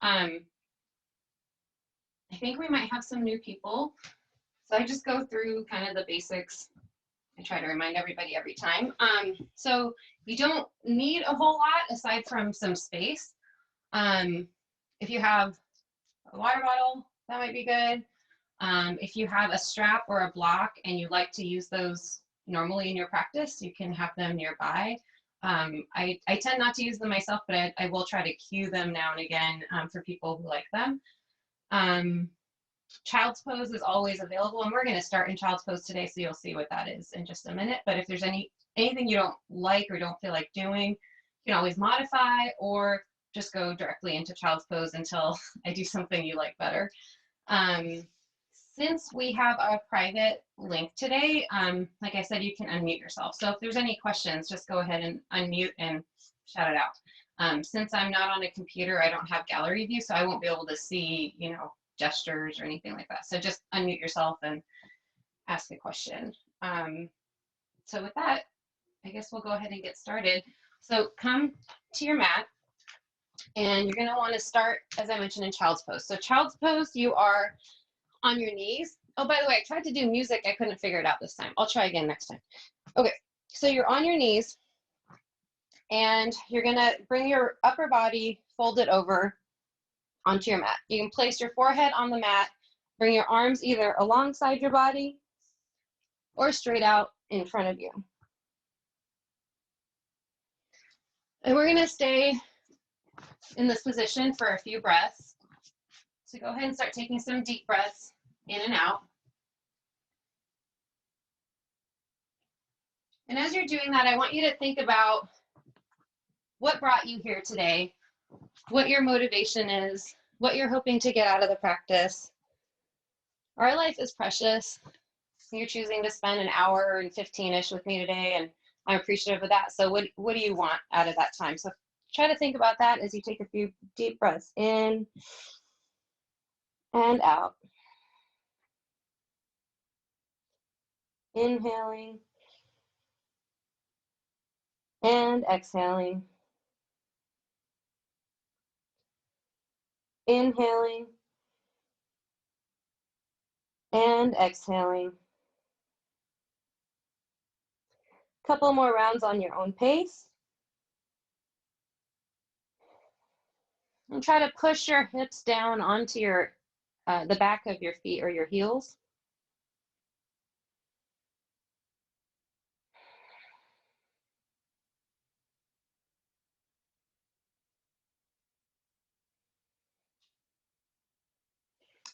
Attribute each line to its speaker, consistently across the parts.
Speaker 1: I think we might have some new people. So I just go through kind of the basics. I try to remind everybody every time. So you don't need a whole lot aside from some space. If you have a water bottle, that might be good. If you have a strap or a block and you like to use those normally in your practice, you can have them nearby. I tend not to use them myself, but I will try to cue them now and again for people who like them. Child's pose is always available, and we're going to start in child's pose today, so you'll see what that is in just a minute. But if there's anything you don't like or don't feel like doing, you can always modify or just go directly into child's pose until I do something you like better. Since we have a private link today, like I said, you can unmute yourself. So if there's any questions, just go ahead and unmute and shout it out. Since I'm not on a computer, I don't have gallery view, so I won't be able to see, gestures or anything like that. So just unmute yourself and ask a question. So with that, I guess we'll go ahead and get started. So come to your mat, and you're gonna wanna start, as I mentioned, in child's pose. So child's pose, you are on your knees. Oh, by the way, I tried to do music. I couldn't figure it out this time. I'll try again next time. Okay, so you're on your knees, and you're gonna bring your upper body folded over onto your mat. You can place your forehead on the mat, bring your arms either alongside your body or straight out in front of you. And we're gonna stay in this position for a few breaths. So go ahead and start taking some deep breaths in and out. And as you're doing that, I want you to think about what brought you here today, what your motivation is, what you're hoping to get out of the practice. Our life is precious. You're choosing to spend an hour and 15-ish with me today, and I'm appreciative of that. So what do you want out of that time? So try to think about that as you take a few deep breaths in and out. Inhaling and exhaling. Inhaling and exhaling. Couple more rounds on your own pace. And try to push your hips down onto your the back of your feet or your heels.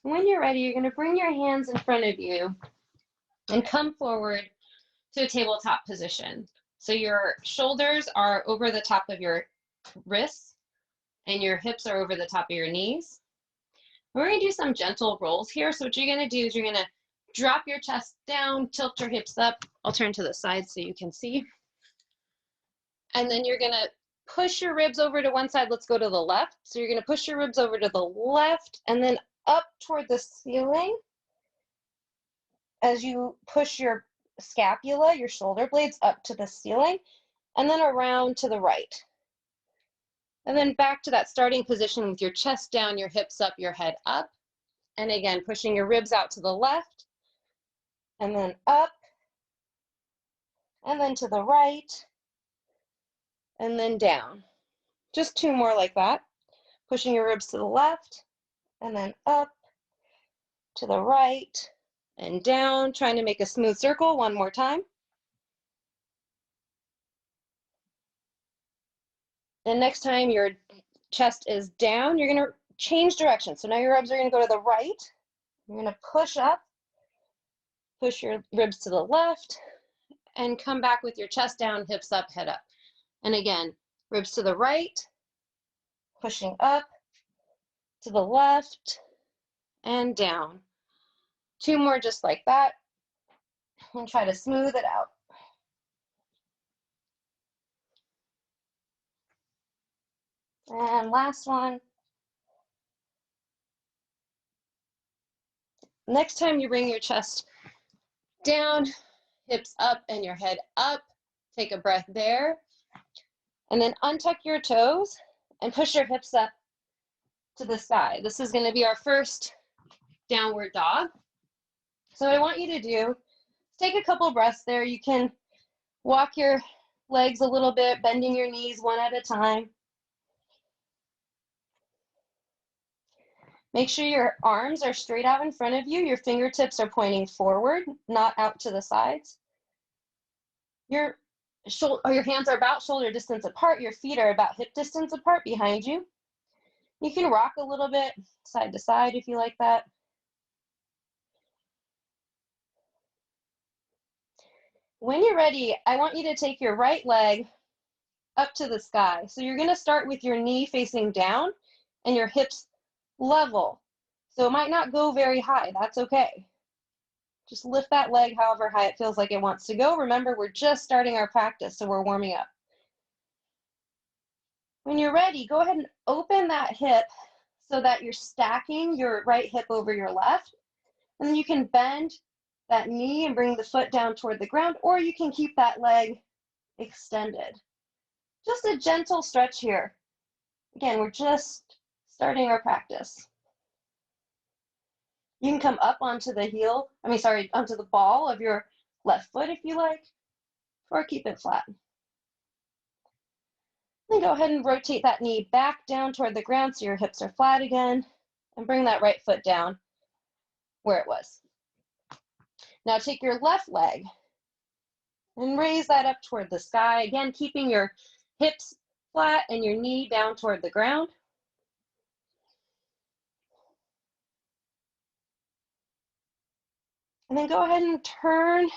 Speaker 1: When you're ready, you're going to bring your hands in front of you and come forward to a tabletop position. So your shoulders are over the top of your wrists and your hips are over the top of your knees. We're going to do some gentle rolls here. So what you're going to do is you're going to drop your chest down, tilt your hips up. I'll turn to the side so you can see. And then you're going to push your ribs over to one side. Let's go to the left. So you're going to push your ribs over to the left and then up toward the ceiling as you push your scapula, your shoulder blades up to the ceiling, and then around to the right. And then back to that starting position with your chest down, your hips up, your head up. And again, pushing your ribs out to the left, and then up, and then to the right, and then down. Just two more like that. Pushing your ribs to the left, and then up, to the right, and down. Trying to make a smooth circle one more time. And next time your chest is down, you're going to change direction. So now your ribs are going to go to the right. You're going to push up, push your ribs to the left, and come back with your chest down, hips up, head up. And again, ribs to the right, pushing up, to the left, and down. Two more just like that. And try to smooth it out. And last one. Next time you bring your chest down, hips up, and your head up, take a breath there. And then untuck your toes and push your hips up to the sky. This is going to be our first downward dog. So what I want you to do is take a couple breaths there. You can walk your legs a little bit, bending your knees one at a time. Make sure your arms are straight out in front of you. Your fingertips are pointing forward, not out to the sides. Your hands are about shoulder distance apart. Your feet are about hip distance apart behind you. You can rock a little bit side to side if you like that. When you're ready, I want you to take your right leg up to the sky. So you're going to start with your knee facing down and your hips level. So it might not go very high. That's okay. Just lift that leg however high it feels like it wants to go. Remember, we're just starting our practice, so we're warming up. When you're ready, go ahead and open that hip so that you're stacking your right hip over your left. And then you can bend that knee and bring the foot down toward the ground, or you can keep that leg extended. Just a gentle stretch here. Again, we're just starting our practice. You can come up onto the onto the ball of your left foot if you like, or keep it flat. Then go ahead and rotate that knee back down toward the ground so your hips are flat again, and bring that right foot down where it was. Now take your left leg and raise that up toward the sky, again keeping your hips flat and your knee down toward the ground. And then go ahead and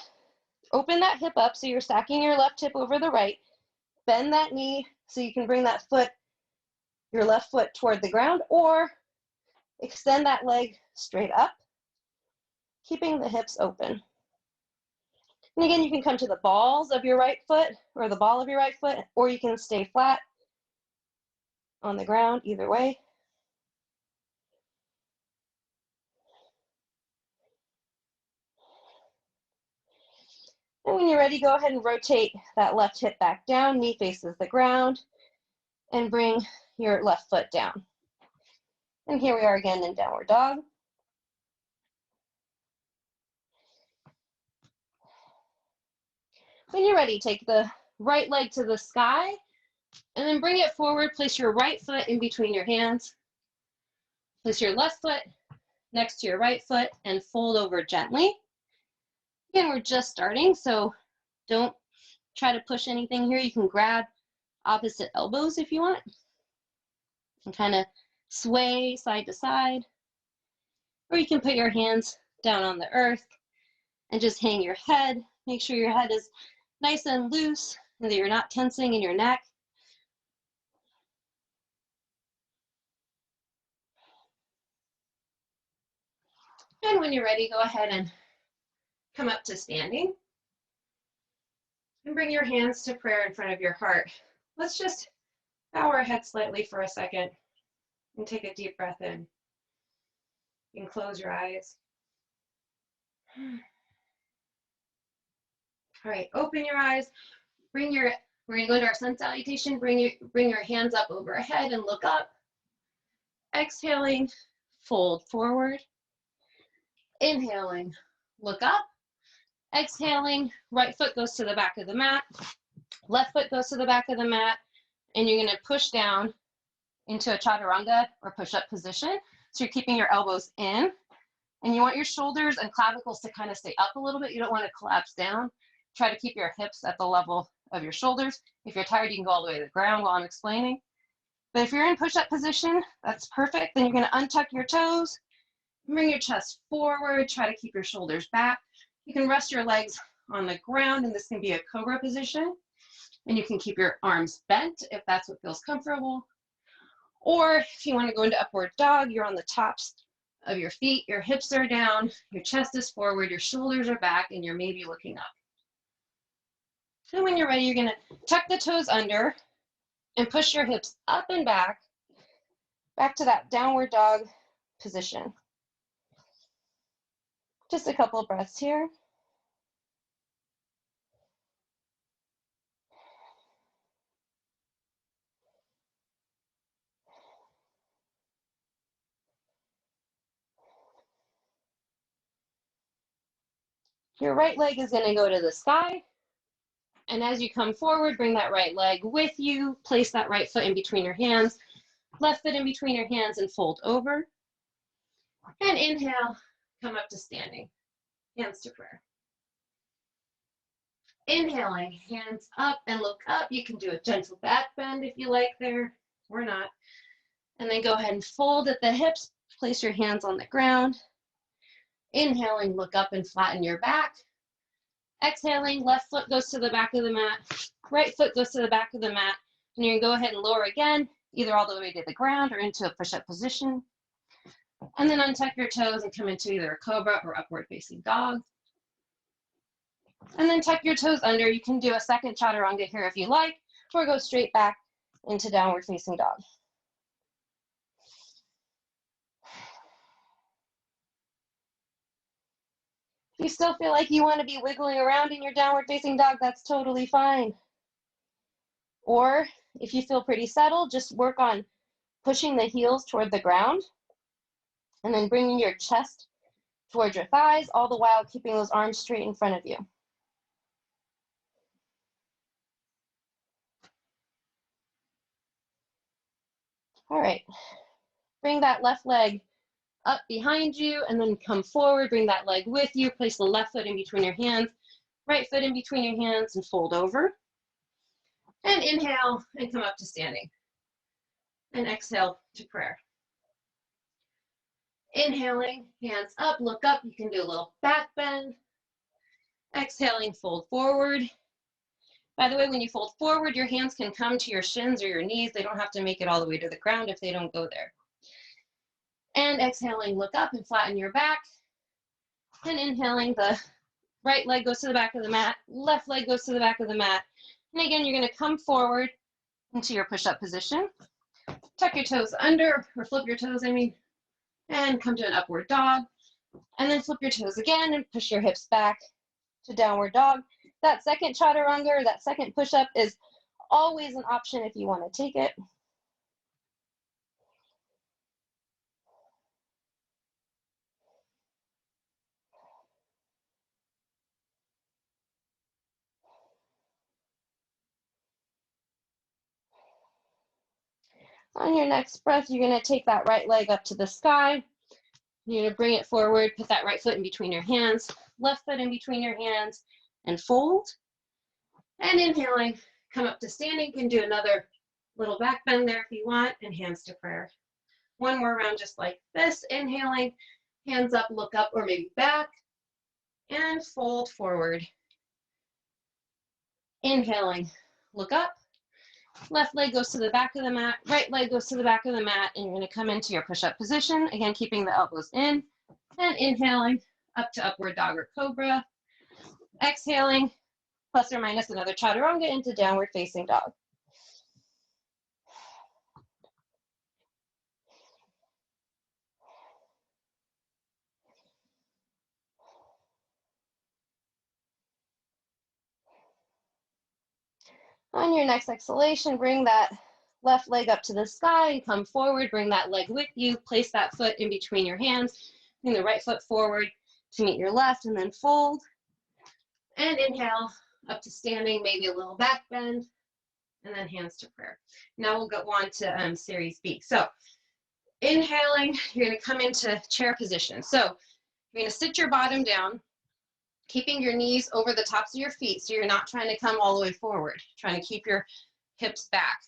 Speaker 1: open that hip up so you're stacking your left hip over the right. Bend that knee so you can bring that your left foot toward the ground, or extend that leg straight up, keeping the hips open. And again, you can come to the balls of your right foot or the ball of your right foot, or you can stay flat on the ground, either way. And when you're ready, go ahead and rotate that left hip back down, knee faces the ground, and bring your left foot down. And here we are again in downward dog. When you're ready, take the right leg to the sky, and then bring it forward. Place your right foot in between your hands. Place your left foot next to your right foot and fold over gently. Again, we're just starting, so don't try to push anything here. You can grab opposite elbows if you want, and kind of sway side to side. Or you can put your hands down on the earth and just hang your head. Make sure your head is nice and loose and that you're not tensing in your neck. And when you're ready, go ahead and come up to standing. And bring your hands to prayer in front of your heart. Let's just bow our head slightly for a second and take a deep breath in. You can close your eyes. All right, open your eyes. We're gonna go to our sun salutation. Bring your hands up overhead and look up. Exhaling, fold forward. Inhaling, look up. Exhaling, right foot goes to the back of the mat. Left foot goes to the back of the mat. And you're gonna push down into a chaturanga or push-up position. So you're keeping your elbows in. And you want your shoulders and clavicles to kind of stay up a little bit. You don't want to collapse down. Try to keep your hips at the level of your shoulders. If you're tired, you can go all the way to the ground while I'm explaining. But if you're in push-up position, that's perfect. Then you're going to untuck your toes, bring your chest forward, try to keep your shoulders back. You can rest your legs on the ground, and this can be a cobra position. And you can keep your arms bent if that's what feels comfortable. Or if you want to go into upward dog, you're on the tops of your feet, your hips are down, your chest is forward, your shoulders are back, and you're maybe looking up. And when you're ready, you're gonna tuck the toes under and push your hips up and back to that downward dog position. Just a couple of breaths here. Your right leg is going to go to the sky. And as you come forward, bring that right leg with you. Place that right foot in between your hands, left foot in between your hands, and fold over. And inhale, come up to standing. Hands to prayer. Inhaling, hands up and look up. You can do a gentle back bend if you like there, or not. And then go ahead and fold at the hips. Place your hands on the ground. Inhaling, look up and flatten your back. Exhaling, left foot goes to the back of the mat. Right foot goes to the back of the mat. And you're going to go ahead and lower again, either all the way to the ground or into a push-up position. And then untuck your toes and come into either a cobra or upward facing dog. And then tuck your toes under. You can do a second chaturanga here if you like, or go straight back into downward facing dog. If you still feel like you want to be wiggling around in your downward facing dog, that's totally fine. Or if you feel pretty settled, just work on pushing the heels toward the ground and then bringing your chest towards your thighs, all the while keeping those arms straight in front of you. All right, bring that left leg up behind you and then come forward, bring that leg with you, place the left foot in between your hands, right foot in between your hands, and fold over. And inhale and come up to standing. And exhale to prayer. Inhaling, hands up, look up. You can do a little back bend. Exhaling, fold forward. By the way, when you fold forward, your hands can come to your shins or your knees. They don't have to make it all the way to the ground if they don't go there. And exhaling, look up and flatten your back. And inhaling, the right leg goes to the back of the mat, left leg goes to the back of the mat. And again, you're going to come forward into your push-up position. Tuck your toes under, or flip your toes, and come to an upward dog. And then flip your toes again and push your hips back to downward dog. That second chaturanga, or that second push-up, is always an option if you want to take it. On your next breath, you're going to take that right leg up to the sky. You're going to bring it forward, put that right foot in between your hands, left foot in between your hands, and fold. And inhaling, come up to standing. You can do another little back bend there if you want, and hands to prayer. One more round just like this. Inhaling, hands up, look up, or maybe back, and fold forward. Inhaling, look up. Left leg goes to the back of the mat, right leg goes to the back of the mat, and you're going to come into your push-up position, again keeping the elbows in, and inhaling up to upward dog or cobra. Exhaling, plus or minus another chaturanga into downward facing dog. On your next exhalation, bring that left leg up to the sky and come forward. Bring that leg with you. Place that foot in between your hands. Bring the right foot forward to meet your left, and then fold. And inhale up to standing, maybe a little back bend, and then hands to prayer. Now we'll go on to series B. So inhaling, you're going to come into chair position. So you're going to sit your bottom down, keeping your knees over the tops of your feet, so you're not trying to come all the way forward, trying to keep your hips back.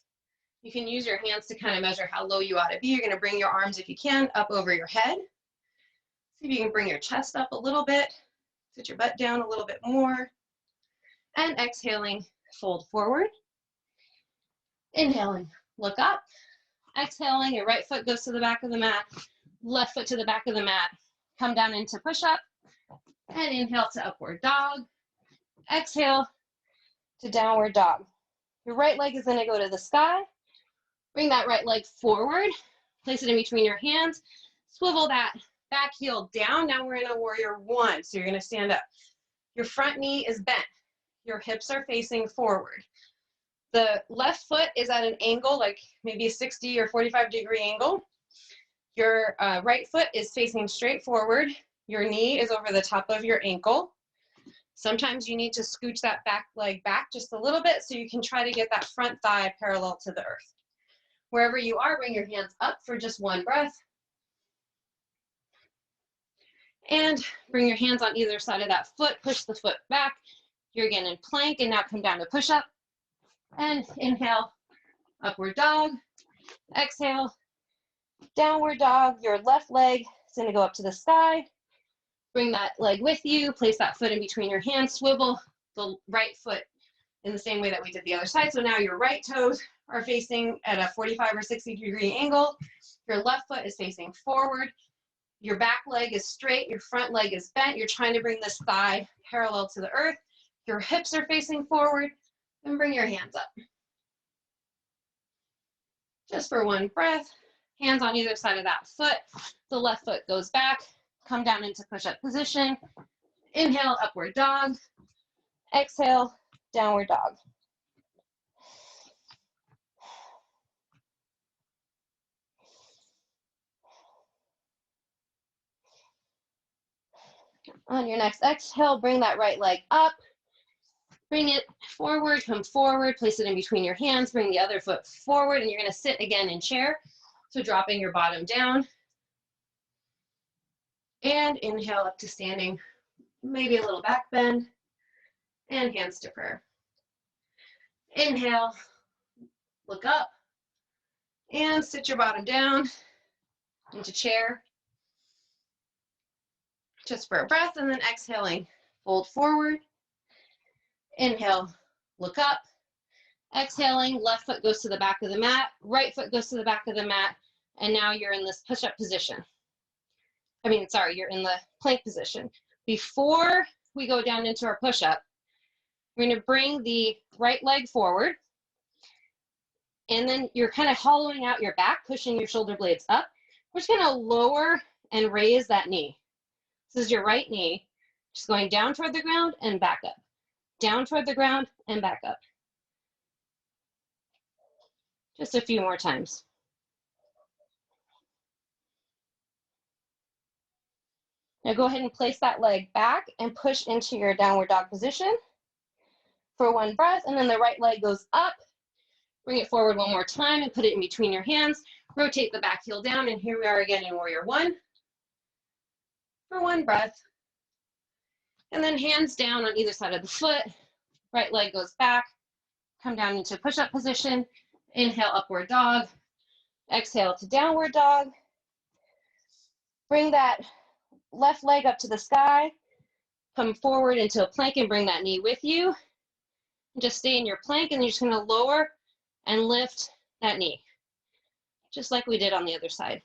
Speaker 1: You can use your hands to kind of measure how low you ought to be. You're going to bring your arms, if you can, up over your head. See if you can bring your chest up a little bit, sit your butt down a little bit more, and exhaling, fold forward. Inhaling, look up. Exhaling, your right foot goes to the back of the mat, left foot to the back of the mat. Come down into push-up. And inhale to upward dog. Exhale to downward dog. Your right leg is going to go to the sky. Bring that right leg forward. Place it in between your hands. Swivel that back heel down. Now we're in a warrior one. So you're going to stand up. Your front knee is bent. Your hips are facing forward. The left foot is at an angle, like maybe a 60 or 45-degree angle. Your right foot is facing straight forward. Your knee is over the top of your ankle. Sometimes you need to scooch that back leg back just a little bit so you can try to get that front thigh parallel to the earth. Wherever you are, bring your hands up for just one breath. And bring your hands on either side of that foot, push the foot back. You're again in plank, and now come down to push up. And inhale, upward dog. Exhale, downward dog. Your left leg is going to go up to the sky. Bring that leg with you, place that foot in between your hands, swivel the right foot in the same way that we did the other side. So now your right toes are facing at a 45 or 60-degree angle. Your left foot is facing forward. Your back leg is straight, your front leg is bent. You're trying to bring this thigh parallel to the earth. Your hips are facing forward, and bring your hands up. Just for one breath, hands on either side of that foot. The left foot goes back, come down into push-up position. Inhale, upward dog. Exhale, downward dog. On your next exhale, bring that right leg up. Bring it forward, come forward, place it in between your hands, bring the other foot forward, and you're going to sit again in chair. So dropping your bottom down. And inhale up to standing, maybe a little back bend, and hands to prayer. Inhale, look up, and sit your bottom down into chair. Just for a breath, and then exhaling, fold forward. Inhale, look up. Exhaling, left foot goes to the back of the mat, right foot goes to the back of the mat, and now you're in this push-up position. You're in the plank position. Before we go down into our push-up, we're going to bring the right leg forward, and then you're kind of hollowing out your back, pushing your shoulder blades up. We're just going to lower and raise that knee. This is your right knee, just going down toward the ground and back up. Down toward the ground and back up. Just a few more times. Now go ahead and place that leg back and push into your downward dog position for one breath, and then the right leg goes up. Bring it forward one more time and put it in between your hands. Rotate the back heel down, and here we are again in Warrior One for one breath. And then hands down on either side of the foot. Right leg goes back. Come down into push-up position. Inhale, upward dog. Exhale to downward dog. Bring that left leg up to the sky. Come forward into a plank and bring that knee with you. Just stay in your plank, and you're just going to lower and lift that knee, just like we did on the other side.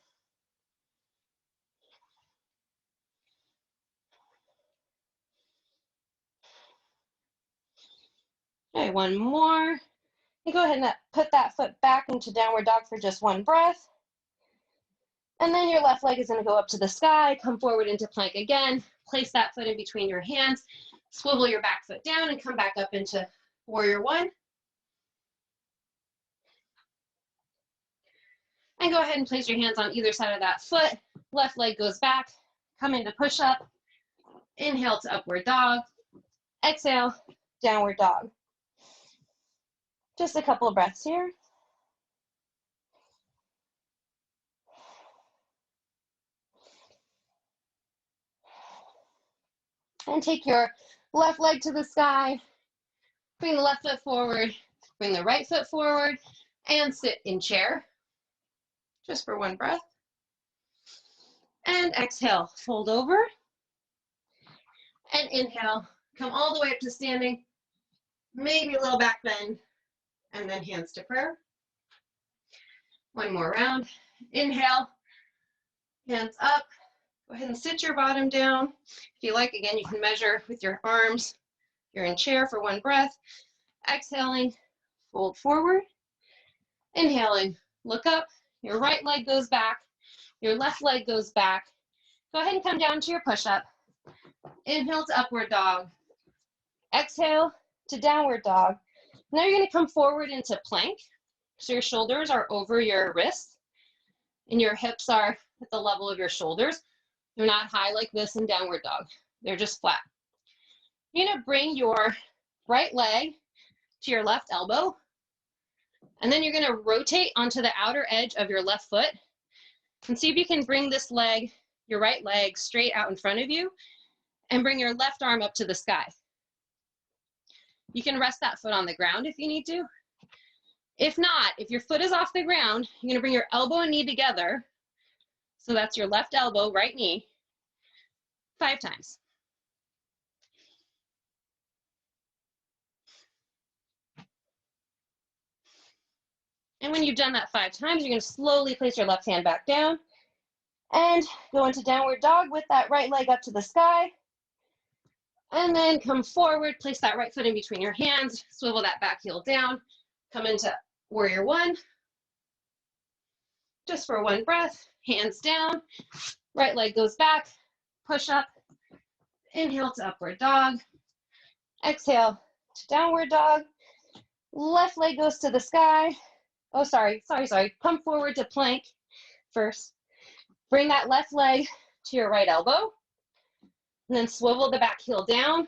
Speaker 1: Okay, one more. And go ahead and put that foot back into downward dog for just one breath. And then your left leg is going to go up to the sky, come forward into plank again, place that foot in between your hands, swivel your back foot down, and come back up into Warrior One. And go ahead and place your hands on either side of that foot. Left leg goes back, come into push-up. Inhale to upward dog. Exhale, downward dog. Just a couple of breaths here. And take your left leg to the sky. Bring the left foot forward. Bring the right foot forward. And sit in chair. Just for one breath. And exhale, fold over. And inhale, come all the way up to standing. Maybe a little back bend. And then hands to prayer. One more round. Inhale, hands up. Go ahead and sit your bottom down. If you like, again, you can measure with your arms. You're in chair for one breath. Exhaling, fold forward. Inhaling, look up. Your right leg goes back. Your left leg goes back. Go ahead and come down to your push-up. Inhale to upward dog. Exhale to downward dog. Now you're going to come forward into plank. So your shoulders are over your wrists, and your hips are at the level of your shoulders. They're not high like this in downward dog. They're just flat. You're gonna bring your right leg to your left elbow, and then you're gonna rotate onto the outer edge of your left foot, and see if you can bring this leg, your right leg, straight out in front of you, and bring your left arm up to the sky. You can rest that foot on the ground if you need to. If not, if your foot is off the ground, you're gonna bring your elbow and knee together. So that's your left elbow, right knee, 5 times. And when you've done that 5 times, you're gonna slowly place your left hand back down and go into downward dog with that right leg up to the sky. And then come forward, place that right foot in between your hands, swivel that back heel down, come into warrior 1. Just for 1 breath, hands down, right leg goes back, push up, inhale to upward dog, exhale to downward dog, left leg goes to the sky. Oh, sorry. Come forward to plank first. Bring that left leg to your right elbow, and then swivel the back heel down.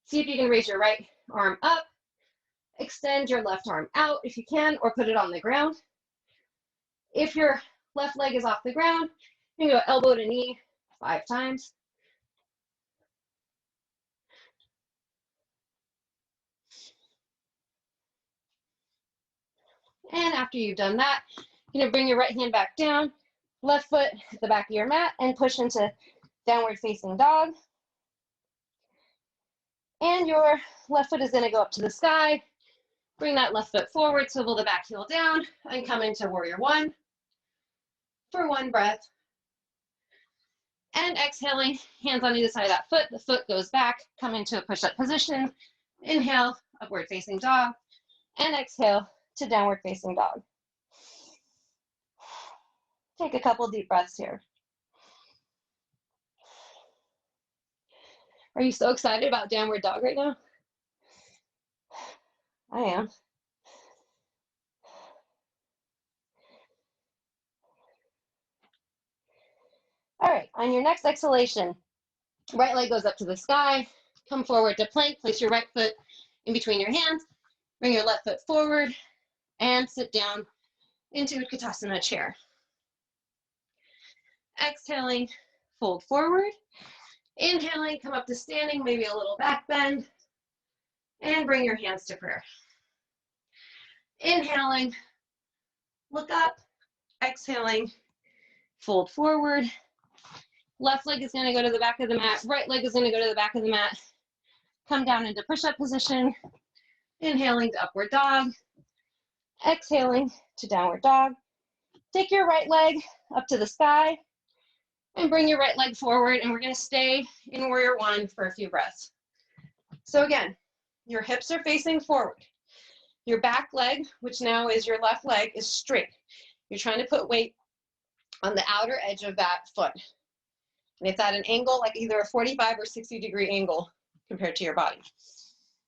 Speaker 1: See if you can raise your right arm up. Extend your left arm out if you can, or put it on the ground. If your left leg is off the ground, you can go elbow to knee 5 times. And after you've done that, you're gonna bring your right hand back down, left foot at the back of your mat, and push into downward facing dog. And your left foot is gonna go up to the sky. Bring that left foot forward, swivel the back heel down, and come into warrior 1 for 1 breath. And exhaling, hands on either side of that foot, the foot goes back, come into a push-up position. Inhale, upward facing dog, and exhale to downward facing dog. Take a couple deep breaths here. Are you so excited about downward dog right now? I am. All right, on your next exhalation, right leg goes up to the sky, come forward to plank, place your right foot in between your hands, bring your left foot forward, and sit down into Utkatasana chair. Exhaling, fold forward. Inhaling, come up to standing, maybe a little back bend, and bring your hands to prayer. Inhaling, look up. Exhaling, fold forward. Left leg is gonna go to the back of the mat, right leg is gonna go to the back of the mat. Come down into push-up position. Inhaling to upward dog. Exhaling to downward dog. Take your right leg up to the sky and bring your right leg forward, and we're gonna stay in warrior 1 for a few breaths. So again, your hips are facing forward. Your back leg, which now is your left leg, is straight. You're trying to put weight on the outer edge of that foot. And it's at an angle, like either a 45 or 60-degree angle compared to your body.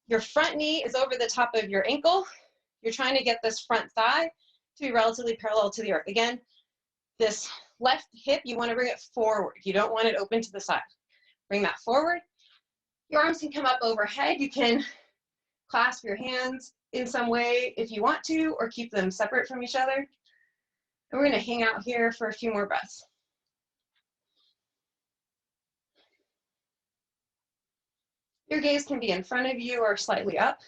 Speaker 1: Your front knee is over the top of your ankle. You're trying to get this front thigh to be relatively parallel to the earth. Again, this left hip, you want to bring it forward. You don't want it open to the side. Bring that forward. Your arms can come up overhead. You can clasp your hands in some way if you want to, or keep them separate from each other. And we're going to hang out here for a few more breaths. Your gaze can be in front of you or slightly up.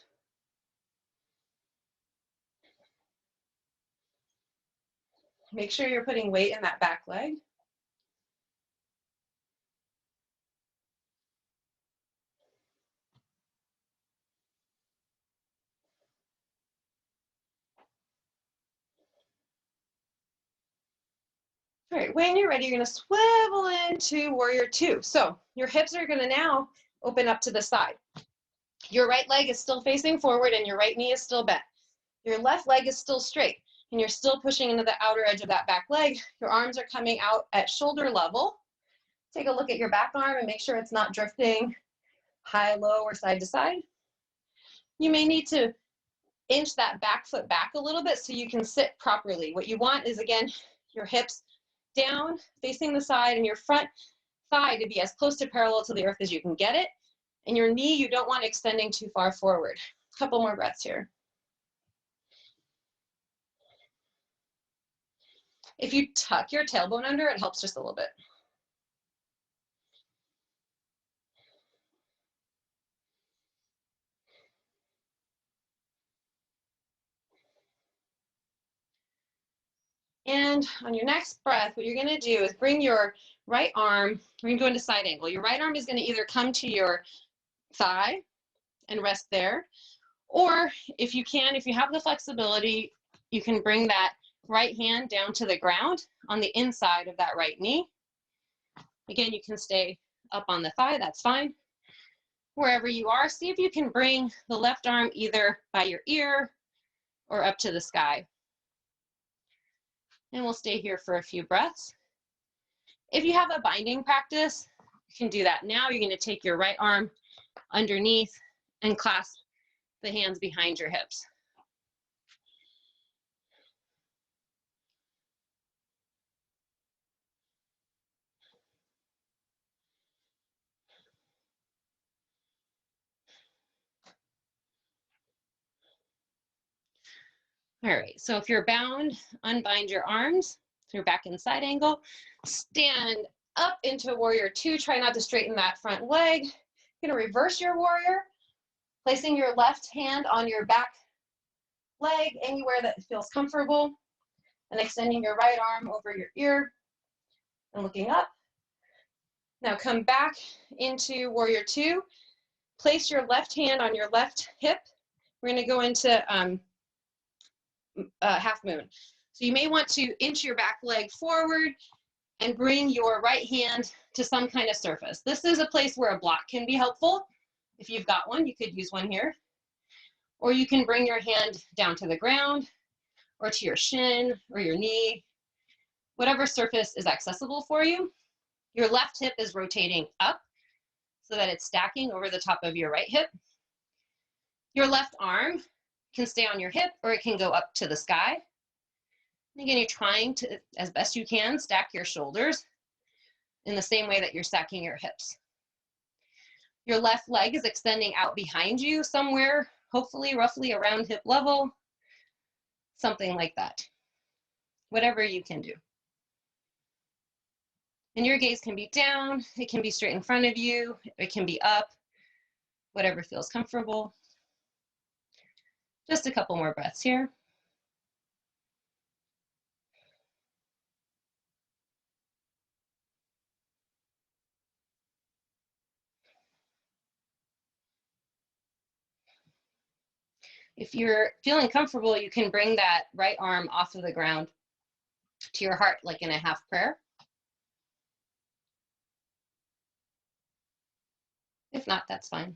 Speaker 1: Make sure you're putting weight in that back leg. All right, when you're ready, you're gonna swivel into warrior 2. So your hips are gonna now open up to the side. Your right leg is still facing forward and your right knee is still bent. Your left leg is still straight and you're still pushing into the outer edge of that back leg. Your arms are coming out at shoulder level. Take a look at your back arm and make sure it's not drifting high, low, or side to side. You may need to inch that back foot back a little bit so you can sit properly. What you want is, again, your hips down, facing the side, and your front thigh to be as close to parallel to the earth as you can get it. And your knee, you don't want extending too far forward. A couple more breaths here. If you tuck your tailbone under, it helps just a little bit. And on your next breath, what you're gonna do is bring your right arm, we're gonna go into side angle. Your right arm is gonna either come to your thigh and rest there, or if you can, if you have the flexibility, you can bring that right hand down to the ground on the inside of that right knee. Again, you can stay up on the thigh, that's fine. Wherever you are, see if you can bring the left arm either by your ear or up to the sky. And we'll stay here for a few breaths. If you have a binding practice, you can do that now. You're going to take your right arm underneath and clasp the hands behind your hips. All right, so if you're bound, unbind your arms. So you're back in side angle. Stand up into warrior two. Try not to straighten that front leg. You're gonna reverse your warrior, placing your left hand on your back leg, anywhere that feels comfortable, and extending your right arm over your ear and looking up. Now come back into warrior two. Place your left hand on your left hip. We're gonna go into half moon. So you may want to inch your back leg forward and bring your right hand to some kind of surface. This is a place where a block can be helpful. If you've got one, you could use one here. Or you can bring your hand down to the ground or to your shin or your knee, whatever surface is accessible for you. Your left hip is rotating up so that it's stacking over the top of your right hip. Your left arm can stay on your hip or it can go up to the sky. And again, you're trying to, as best you can, stack your shoulders in the same way that you're stacking your hips. Your left leg is extending out behind you somewhere, hopefully roughly around hip level, something like that. Whatever you can do. And your gaze can be down, it can be straight in front of you, it can be up, whatever feels comfortable. Just a couple more breaths here. If you're feeling comfortable, you can bring that right arm off of the ground to your heart, like in a half prayer. If not, that's fine.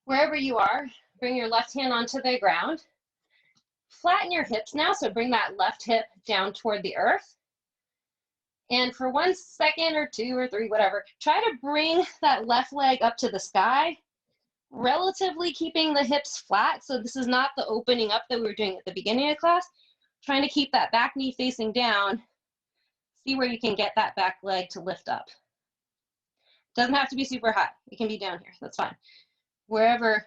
Speaker 1: Wherever you are, bring your left hand onto the ground. Flatten your hips now, so bring that left hip down toward the earth. And for 1 second or 2 or 3, whatever, try to bring that left leg up to the sky, relatively keeping the hips flat. So this is not the opening up that we were doing at the beginning of class. Trying to keep that back knee facing down. See where you can get that back leg to lift up. Doesn't have to be super high. It can be down here. That's fine. Wherever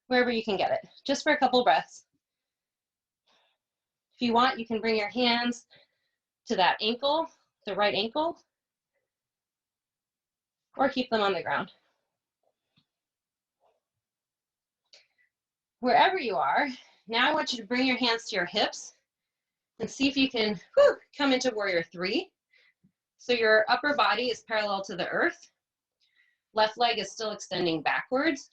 Speaker 1: you can get it. Just for a couple breaths. If you want, you can bring your hands to that ankle, the right ankle, or keep them on the ground. Wherever you are, now I want you to bring your hands to your hips and see if you can come into warrior three. So your upper body is parallel to the earth. Left leg is still extending backwards.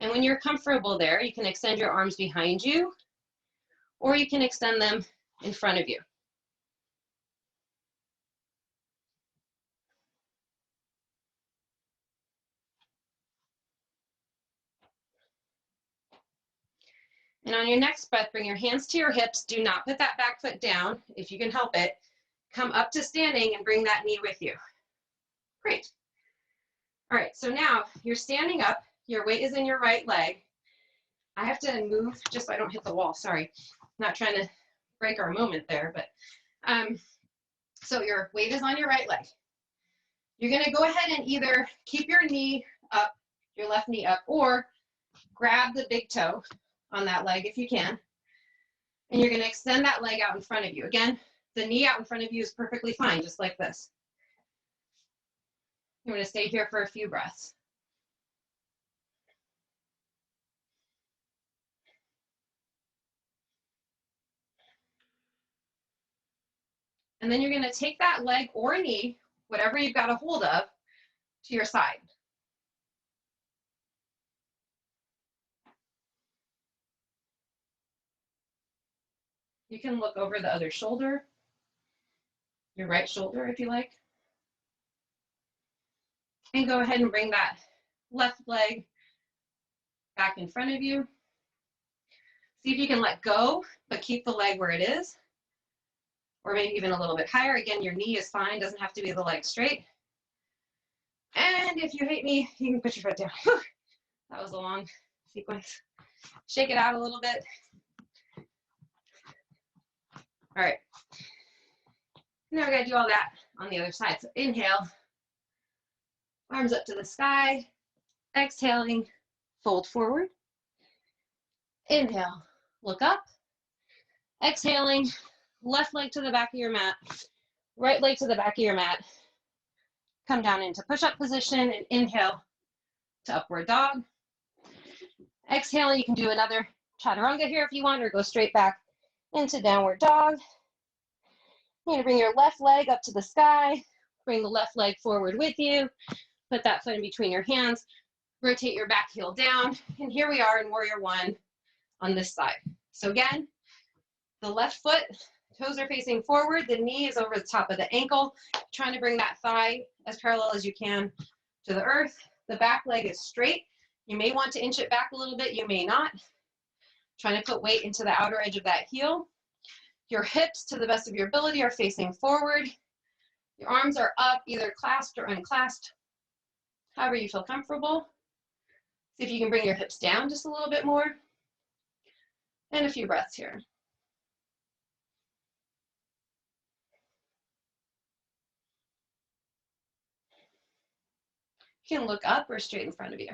Speaker 1: And when you're comfortable there, you can extend your arms behind you, or you can extend them in front of you. And on your next breath, bring your hands to your hips. Do not put that back foot down if you can help it. Come up to standing and bring that knee with you. Great. All right, so now you're standing up. Your weight is in your right leg. I have to move just so I don't hit the wall. Sorry, not trying to break our moment there, but so your weight is on your right leg. You're gonna go ahead and either keep your knee up your left knee up, or grab the big toe on that leg if you can. And you're going to extend that leg out in front of you. Again, the knee out in front of you is perfectly fine, just like this. You're going to stay here for a few breaths. And then you're going to take that leg or knee, whatever you've got a hold of, to your side. You can look over the other shoulder, your right shoulder if you like. And go ahead and bring that left leg back in front of you. See if you can let go, but keep the leg where it is, or maybe even a little bit higher. Again, your knee is fine, doesn't have to be the leg straight. And if you hate me, you can put your foot down. That was a long sequence. Shake it out a little bit. All right. Now we're going to do all that on the other side. So inhale, arms up to the sky. Exhaling, fold forward. Inhale, look up. Exhaling, left leg to the back of your mat, right leg to the back of your mat. Come down into push-up position and inhale to upward dog. Exhaling, you can do another chaturanga here if you want, or go straight back into downward dog. You're going to bring your left leg up to the sky, bring the left leg forward with you, put that foot in between your hands, rotate your back heel down, and here we are in Warrior One on this side. So again, the left foot, toes are facing forward, the knee is over the top of the ankle, trying to bring that thigh as parallel as you can to the earth. The back leg is straight. You may want to inch it back a little bit, you may not. Trying to put weight into the outer edge of that heel. Your hips, to the best of your ability, are facing forward. Your arms are up, either clasped or unclasped, however you feel comfortable. See if you can bring your hips down just a little bit more. And a few breaths here. You can look up or straight in front of you.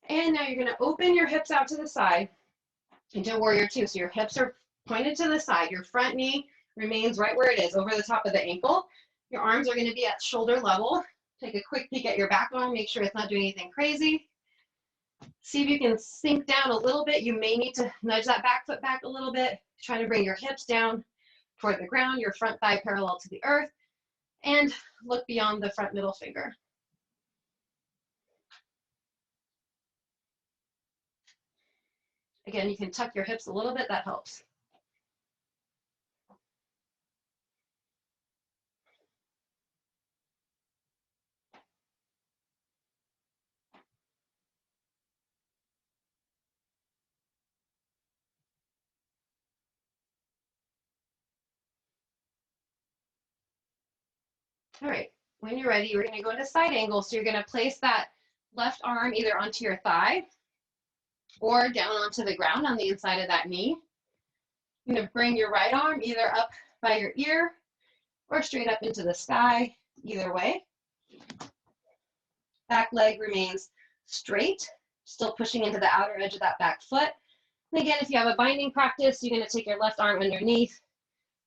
Speaker 1: And now you're going to open your hips out to the side into Warrior Two. So your hips are pointed to the side. Your front knee remains right where it is, over the top of the ankle. Your arms are going to be at shoulder level. Take a quick peek at your back arm. Make sure it's not doing anything crazy. See if you can sink down a little bit. You may need to nudge that back foot back a little bit. Trying to bring your hips down toward the ground, your front thigh parallel to the earth, and look beyond the front middle finger. Again, you can tuck your hips a little bit, that helps. All right, when you're ready, we're going to go into side angle. So you're going to place that left arm either onto your thigh or down onto the ground on the inside of that knee. You're going to bring your right arm either up by your ear or straight up into the sky, either way. Back leg remains straight, still pushing into the outer edge of that back foot. And again, if you have a binding practice, you're going to take your left arm underneath,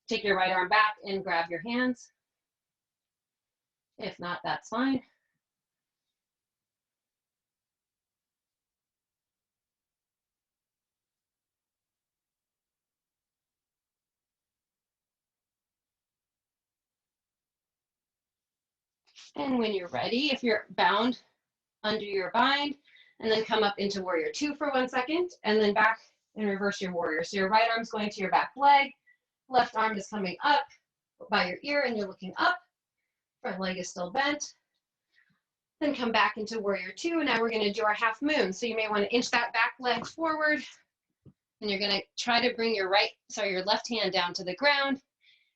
Speaker 1: take your right arm back and grab your hands. If not, that's fine. And when you're ready, if you're bound, undo your bind, and then come up into Warrior Two for 1 second, and then back and reverse your Warrior. So your right arm's going to your back leg, left arm is coming up by your ear, and you're looking up. Front leg is still bent. Then come back into Warrior Two, and now we're going to do our half moon. So you may want to inch that back leg forward, and you're going to try to bring your left hand down to the ground.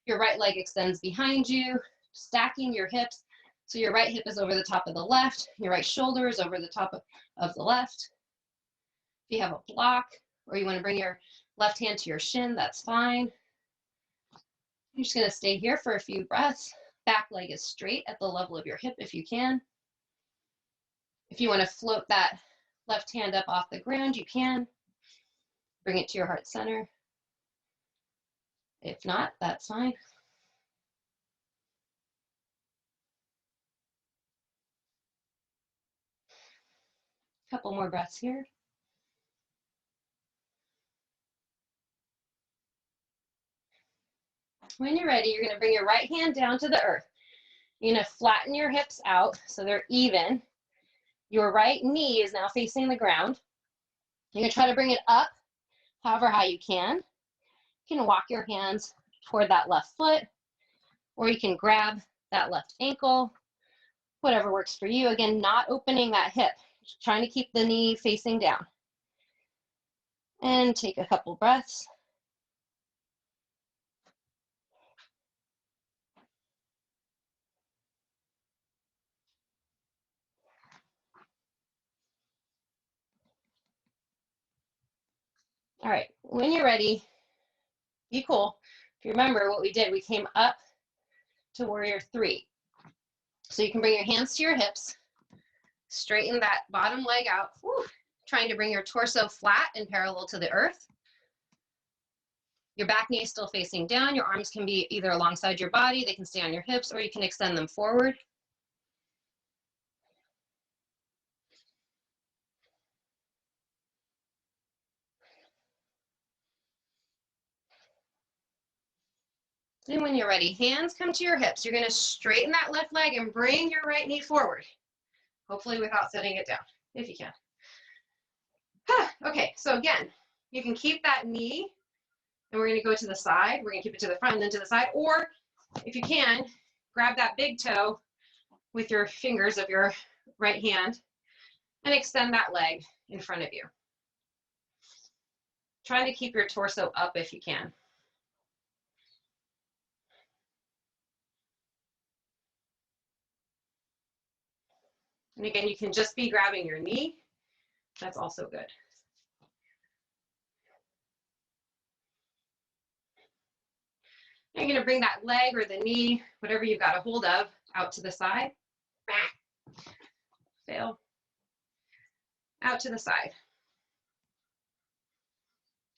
Speaker 1: Your right leg extends behind you, stacking your hips. So your right hip is over the top of the left, your right shoulder is over the top of the left. If you have a block or you want to bring your left hand to your shin, that's fine. You're just going to stay here for a few breaths. Back leg is straight at the level of your hip if you can. If you want to float that left hand up off the ground, you can. Bring it to your heart center. If not, that's fine. Couple more breaths here. When you're ready, you're going to bring your right hand down to the earth. You're going to flatten your hips out so they're even. Your right knee is now facing the ground. You're going to try to bring it up however high you can. You can walk your hands toward that left foot, or you can grab that left ankle, whatever works for you. Again, not opening that hip, just trying to keep the knee facing down. And take a couple breaths. All right, when you're ready, be cool. If you remember what we did, we came up to warrior 3. So you can bring your hands to your hips, straighten that bottom leg out, trying to bring your torso flat and parallel to the earth. Your back knee is still facing down. Your arms can be either alongside your body, they can stay on your hips, or you can extend them forward. Then when you're ready, hands come to your hips. You're going to straighten that left leg and bring your right knee forward, hopefully without setting it down, if you can. Okay, so again, you can keep that knee, and we're going to go to the side. We're going to keep it to the front and then to the side, or if you can, grab that big toe with your fingers of your right hand and extend that leg in front of you. Try to keep your torso up if you can. And again, you can just be grabbing your knee. That's also good. You're going to bring that leg or the knee, whatever you've got a hold of, out to the side. Fail. Out to the side.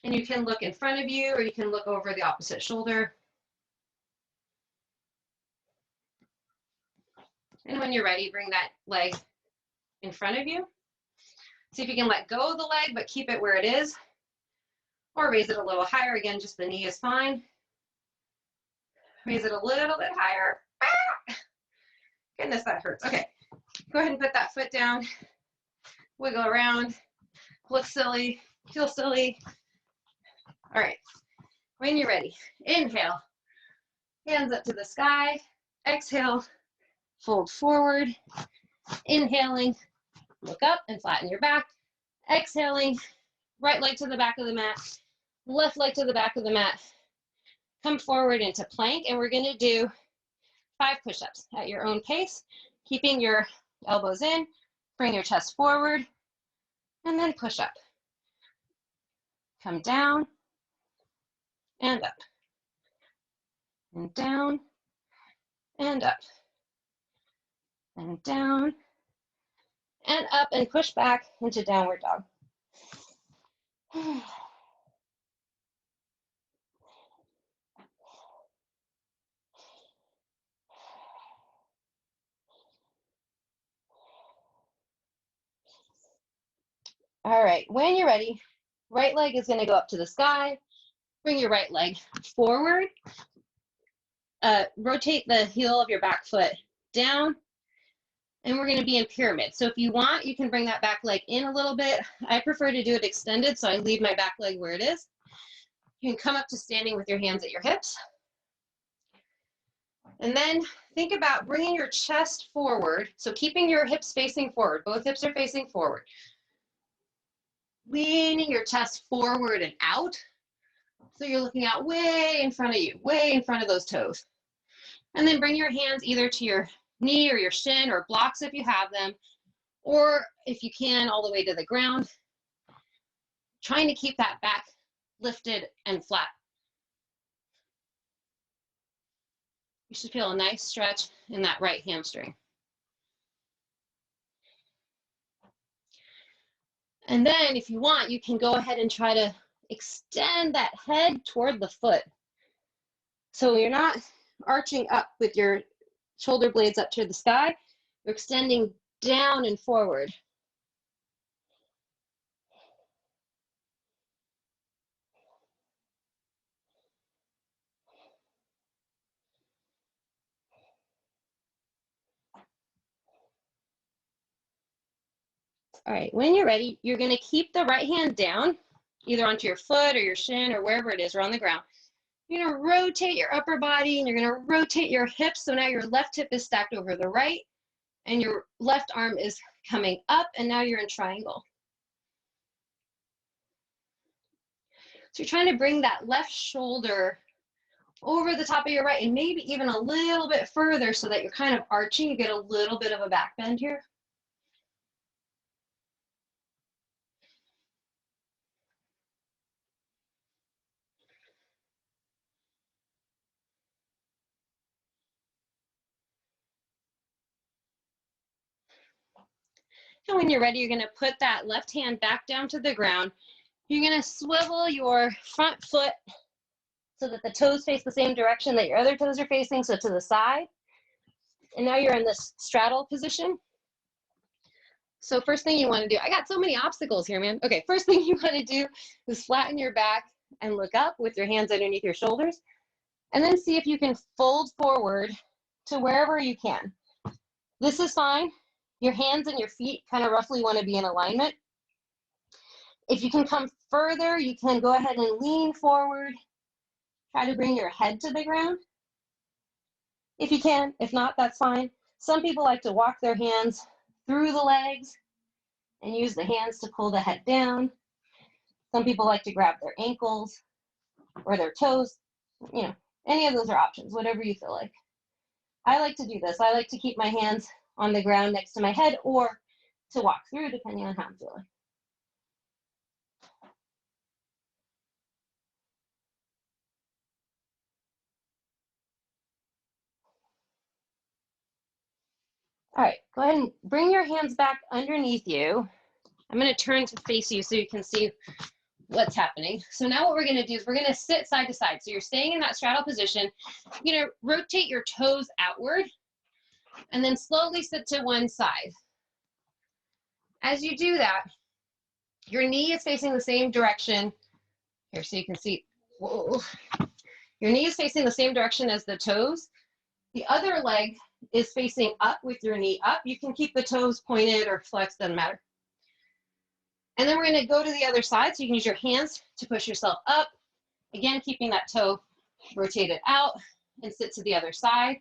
Speaker 1: And you can look in front of you, or you can look over the opposite shoulder. And when you're ready, bring that leg in front of you. See if you can let go of the leg, but keep it where it is. Or raise it a little higher. Again, just the knee is fine. Raise it a little bit higher. Ah! Goodness, that hurts. Okay, go ahead and put that foot down. Wiggle around. Look silly. Feel silly. All right, when you're ready, inhale. Hands up to the sky. Exhale. Fold forward. Inhaling. Look up and flatten your back. Exhaling. Right leg to the back of the mat. Left leg to the back of the mat. Come forward into plank, and we're going to do 5 push-ups at your own pace, keeping your elbows in. Bring your chest forward, and then push up. Come down and up, and down and up, and down and up, and push back into downward dog. All right, when you're ready, right leg is going to go up to the sky. Bring your right leg forward. Rotate the heel of your back foot down. And we're going to be in pyramid. So if you want, you can bring that back leg in a little bit. I prefer to do it extended, so I leave my back leg where it is. You can come up to standing with your hands at your hips. And then think about bringing your chest forward. So keeping your hips facing forward. Both hips are facing forward. Leaning your chest forward and out. So you're looking out way in front of you, way in front of those toes. And then bring your hands either to your knee or your shin or blocks if you have them, or if you can, all the way to the ground. trying to keep that back lifted and flat. You should feel a nice stretch in that right hamstring. And then if you want, you can go ahead and try to extend that head toward the foot. So you're not arching up with your shoulder blades up to the sky. You're extending down and forward. All right, when you're ready, you're going to keep the right hand down, either onto your foot or your shin or wherever it is, or on the ground. You're going to rotate your upper body and you're going to rotate your hips. So now your left hip is stacked over the right and your left arm is coming up, and now you're in triangle. So you're trying to bring that left shoulder over the top of your right and maybe even a little bit further so that you're kind of arching. You get a little bit of a back bend here. And when you're ready, you're going to put that left hand back down to the ground. You're going to swivel your front foot so that the toes face the same direction that your other toes are facing, so to the side. And now you're in this straddle position. So first thing you want to do, I got so many obstacles here, man. Okay, first thing you want to do is flatten your back and look up with your hands underneath your shoulders. And then see if you can fold forward to wherever you can. This is fine. Your hands and your feet kind of roughly want to be in alignment. If you can come further, you can go ahead and lean forward. Try to bring your head to the ground. If you can, if not, that's fine. Some people like to walk their hands through the legs and use the hands to pull the head down. Some people like to grab their ankles or their toes. You know, any of those are options, whatever you feel like. I like to do this. I like to keep my hands on the ground next to my head or to walk through, depending on how I'm feeling. All right, go ahead and bring your hands back underneath you. I'm going to turn to face you so you can see what's happening. So now what we're going to do is we're going to sit side to side. So you're staying in that straddle position. You're going to rotate your toes outward and then slowly sit to one side. As you do that, your knee is facing the same direction. Here, so you can see, whoa. Your knee is facing the same direction as the toes. The other leg is facing up with your knee up. You can keep the toes pointed or flexed, doesn't matter. And then we're going to go to the other side. So you can use your hands to push yourself up. Again, keeping that toe rotated out, and sit to the other side.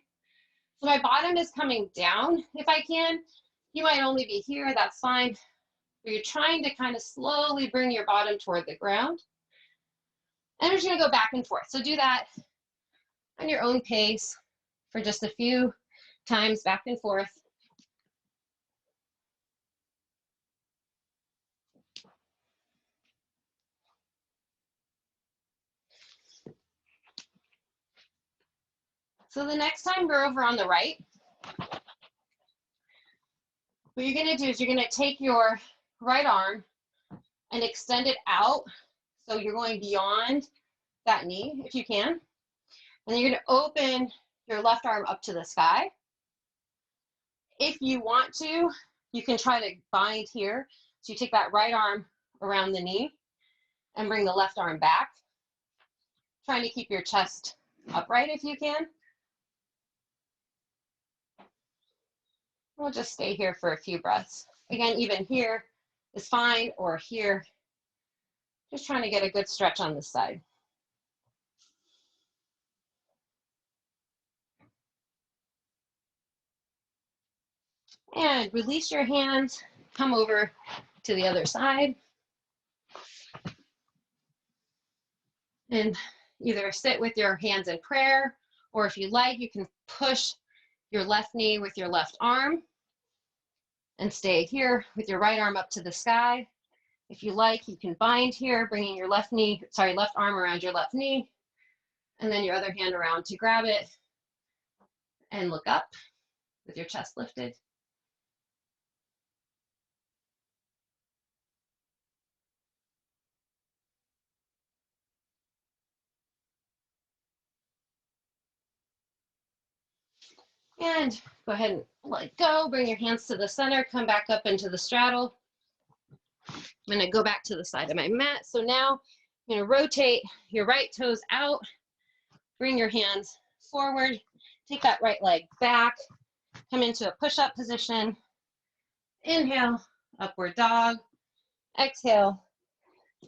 Speaker 1: So my bottom is coming down if I can. You might only be here, that's fine. But you're trying to kind of slowly bring your bottom toward the ground. And we're just going to go back and forth. So do that on your own pace for just a few times, back and forth. So the next time we're over on the right, what you're going to do is you're going to take your right arm and extend it out. So you're going beyond that knee, if you can. And then you're going to open your left arm up to the sky. If you want to, you can try to bind here. So you take that right arm around the knee and bring the left arm back. Trying to keep your chest upright if you can. We'll just stay here for a few breaths. Again, even here is fine, or here. Just trying to get a good stretch on this side. And release your hands, come over to the other side. And either sit with your hands in prayer, or if you like, you can push your left knee with your left arm and stay here with your right arm up to the sky. If you like, you can bind here, bringing your left arm around your left knee, and then your other hand around to grab it and look up with your chest lifted. And go ahead and let go. Bring your hands to the center. Come back up into the straddle. I'm going to go back to the side of my mat. So now you're going to rotate your right toes out. Bring your hands forward. Take that right leg back. Come into a push-up position. Inhale, upward dog. Exhale,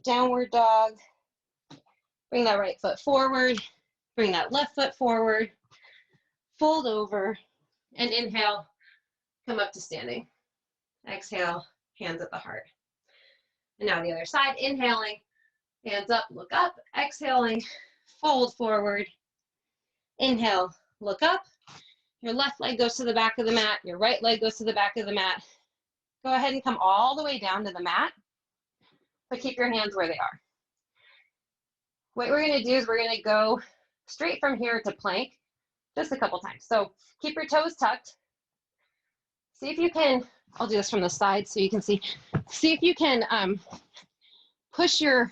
Speaker 1: downward dog. Bring that right foot forward. Bring that left foot forward. Fold over. And inhale, come up to standing. Exhale, hands at the heart. And now the other side, inhaling, hands up, look up. Exhaling, fold forward. Inhale, look up. Your left leg goes to the back of the mat. Your right leg goes to the back of the mat. Go ahead and come all the way down to the mat, but keep your hands where they are. What we're going to do is we're going to go straight from here to plank just a couple times. So keep your toes tucked. See if you can, I'll do this from the side so you can see. See if you can push your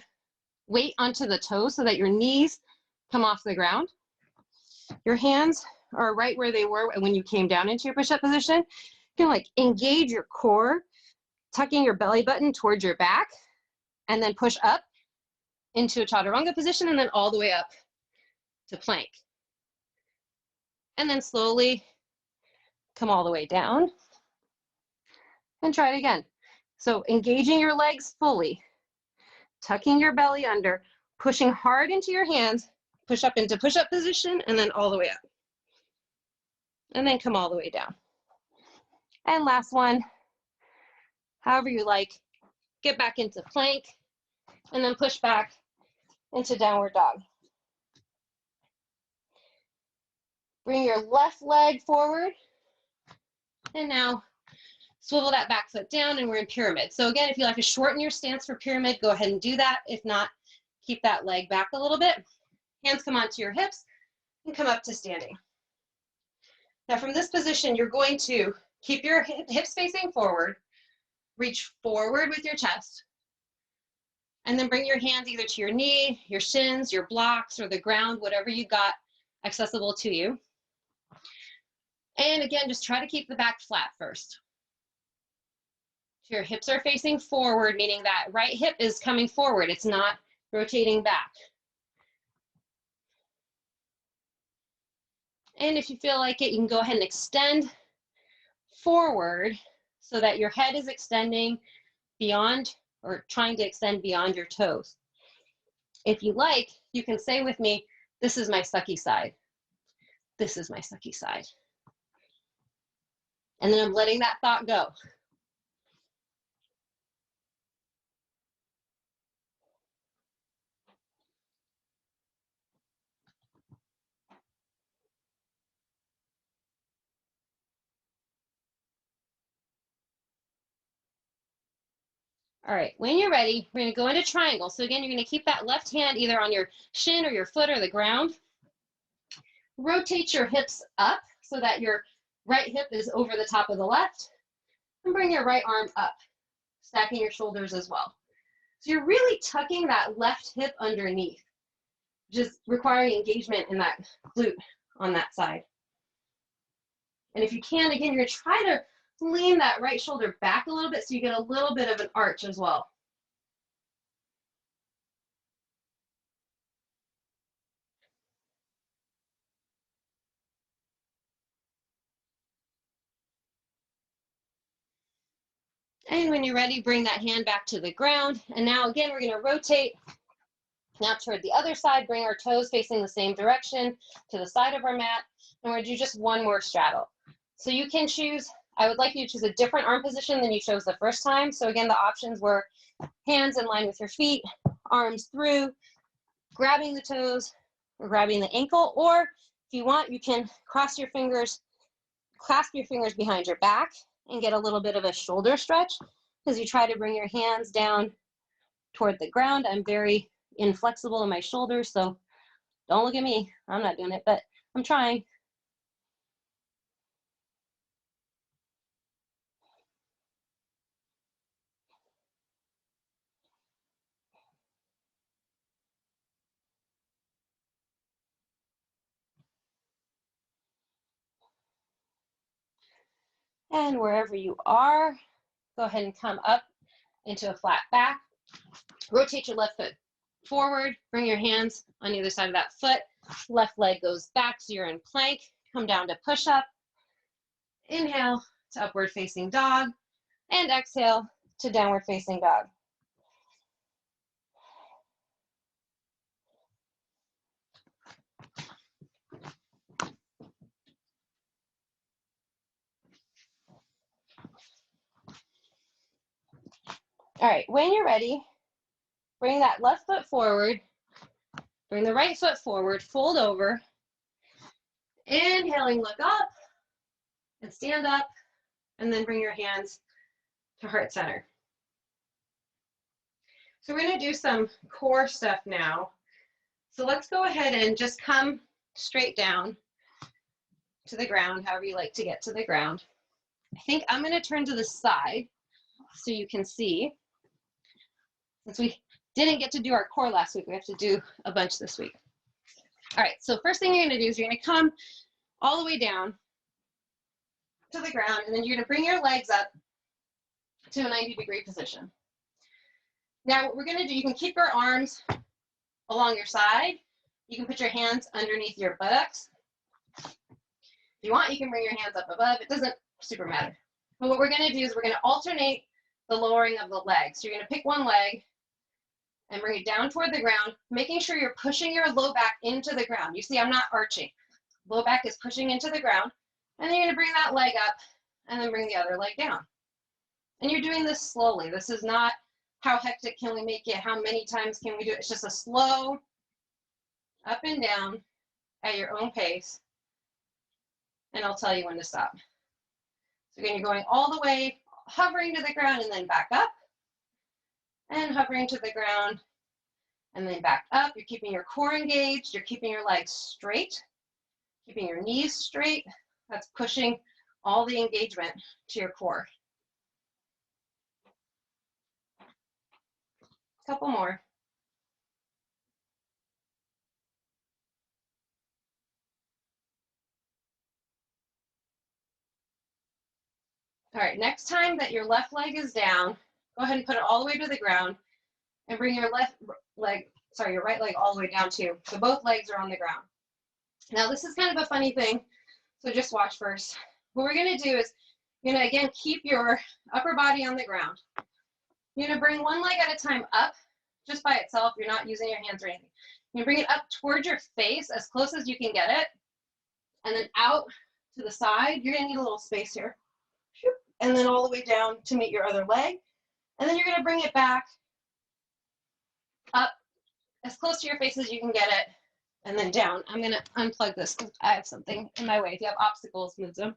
Speaker 1: weight onto the toes so that your knees come off the ground. Your hands are right where they were when you came down into your push-up position. You can like engage your core, tucking your belly button towards your back, and then push up into a chaturanga position, and then all the way up to plank. And then slowly come all the way down and try it again. So engaging your legs fully, tucking your belly under, pushing hard into your hands, push up into push-up position, and then all the way up. And then come all the way down. And last one, however you like, get back into plank, and then push back into downward dog. Bring your left leg forward, and now swivel that back foot down, and we're in pyramid. So again, if you like to shorten your stance for pyramid, go ahead and do that. If not, keep that leg back a little bit. Hands come onto your hips and come up to standing. Now from this position, you're going to keep your hips facing forward, reach forward with your chest, and then bring your hands either to your knee, your shins, your blocks, or the ground, whatever you got accessible to you. And again, just try to keep the back flat first. Your hips are facing forward, meaning that right hip is coming forward. It's not rotating back. And if you feel like it, you can go ahead and extend forward so that your head is extending beyond, or trying to extend beyond your toes. If you like, you can say with me, this is my sucky side. This is my sucky side. And then I'm letting that thought go. All right, when you're ready, we're gonna go into triangle. So again, you're gonna keep that left hand either on your shin or your foot or the ground. Rotate your hips up so that your right hip is over the top of the left. And bring your right arm up, stacking your shoulders as well. So you're really tucking that left hip underneath, just requiring engagement in that glute on that side. And if you can, again, you're gonna try to lean that right shoulder back a little bit so you get a little bit of an arch as well. And when you're ready, bring that hand back to the ground. And now again, we're gonna rotate now toward the other side, bring our toes facing the same direction to the side of our mat. And we're gonna do just one more straddle. So you can choose, I would like you to choose a different arm position than you chose the first time. So again, the options were hands in line with your feet, arms through, grabbing the toes, or grabbing the ankle, or if you want, you can cross your fingers, clasp your fingers behind your back and get a little bit of a shoulder stretch as you try to bring your hands down
Speaker 2: toward the ground. I'm very inflexible in my shoulders, so don't look at me. I'm not doing it, but I'm trying. And wherever you are, go ahead and come up into a flat back. Rotate your left foot forward. Bring your hands on either side of that foot. Left leg goes back, so you're in plank. Come down to push up. Inhale to upward facing dog. And exhale to downward facing dog. All right, when you're ready, bring that left foot forward, bring the right foot forward, fold over, inhaling, look up, and stand up, and then bring your hands to heart center. So we're gonna do some core stuff now. So let's go ahead and just come straight down to the ground, however you like to get to the ground. I think I'm gonna turn to the side so you can see. Since we didn't get to do our core last week, we have to do a bunch this week. All right, so first thing you're gonna do is you're gonna come all the way down to the ground, and then you're gonna bring your legs up to a 90-degree position. Now what we're gonna do, you can keep your arms along your side. You can put your hands underneath your buttocks. If you want, you can bring your hands up above. It doesn't super matter. But what we're gonna do is we're gonna alternate the lowering of the legs. So you're gonna pick one leg and bring it down toward the ground, making sure you're pushing your low back into the ground. You see, I'm not arching. Low back is pushing into the ground. And then you're gonna bring that leg up and then bring the other leg down. And you're doing this slowly. This is not how hectic can we make it, how many times can we do it. It's just a slow up and down at your own pace. And I'll tell you when to stop. So again, you're going all the way, hovering to the ground and then back up. And hovering to the ground and then back up. You're keeping your core engaged. You're keeping your legs straight, keeping your knees straight. That's pushing all the engagement to your core. A couple more. All right, next time that your left leg is down, go ahead and put it all the way to the ground and bring your your right leg all the way down too. So both legs are on the ground. Now this is kind of a funny thing, so just watch first. What we're gonna do is, you're gonna again keep your upper body on the ground. You're gonna bring one leg at a time up, just by itself. You're not using your hands or anything. You're gonna bring it up towards your face as close as you can get it, and then out to the side. You're gonna need a little space here. And then all the way down to meet your other leg. And then you're gonna bring it back up as close to your face as you can get it, and then down. I'm gonna unplug this because I have something in my way. If you have obstacles, move them.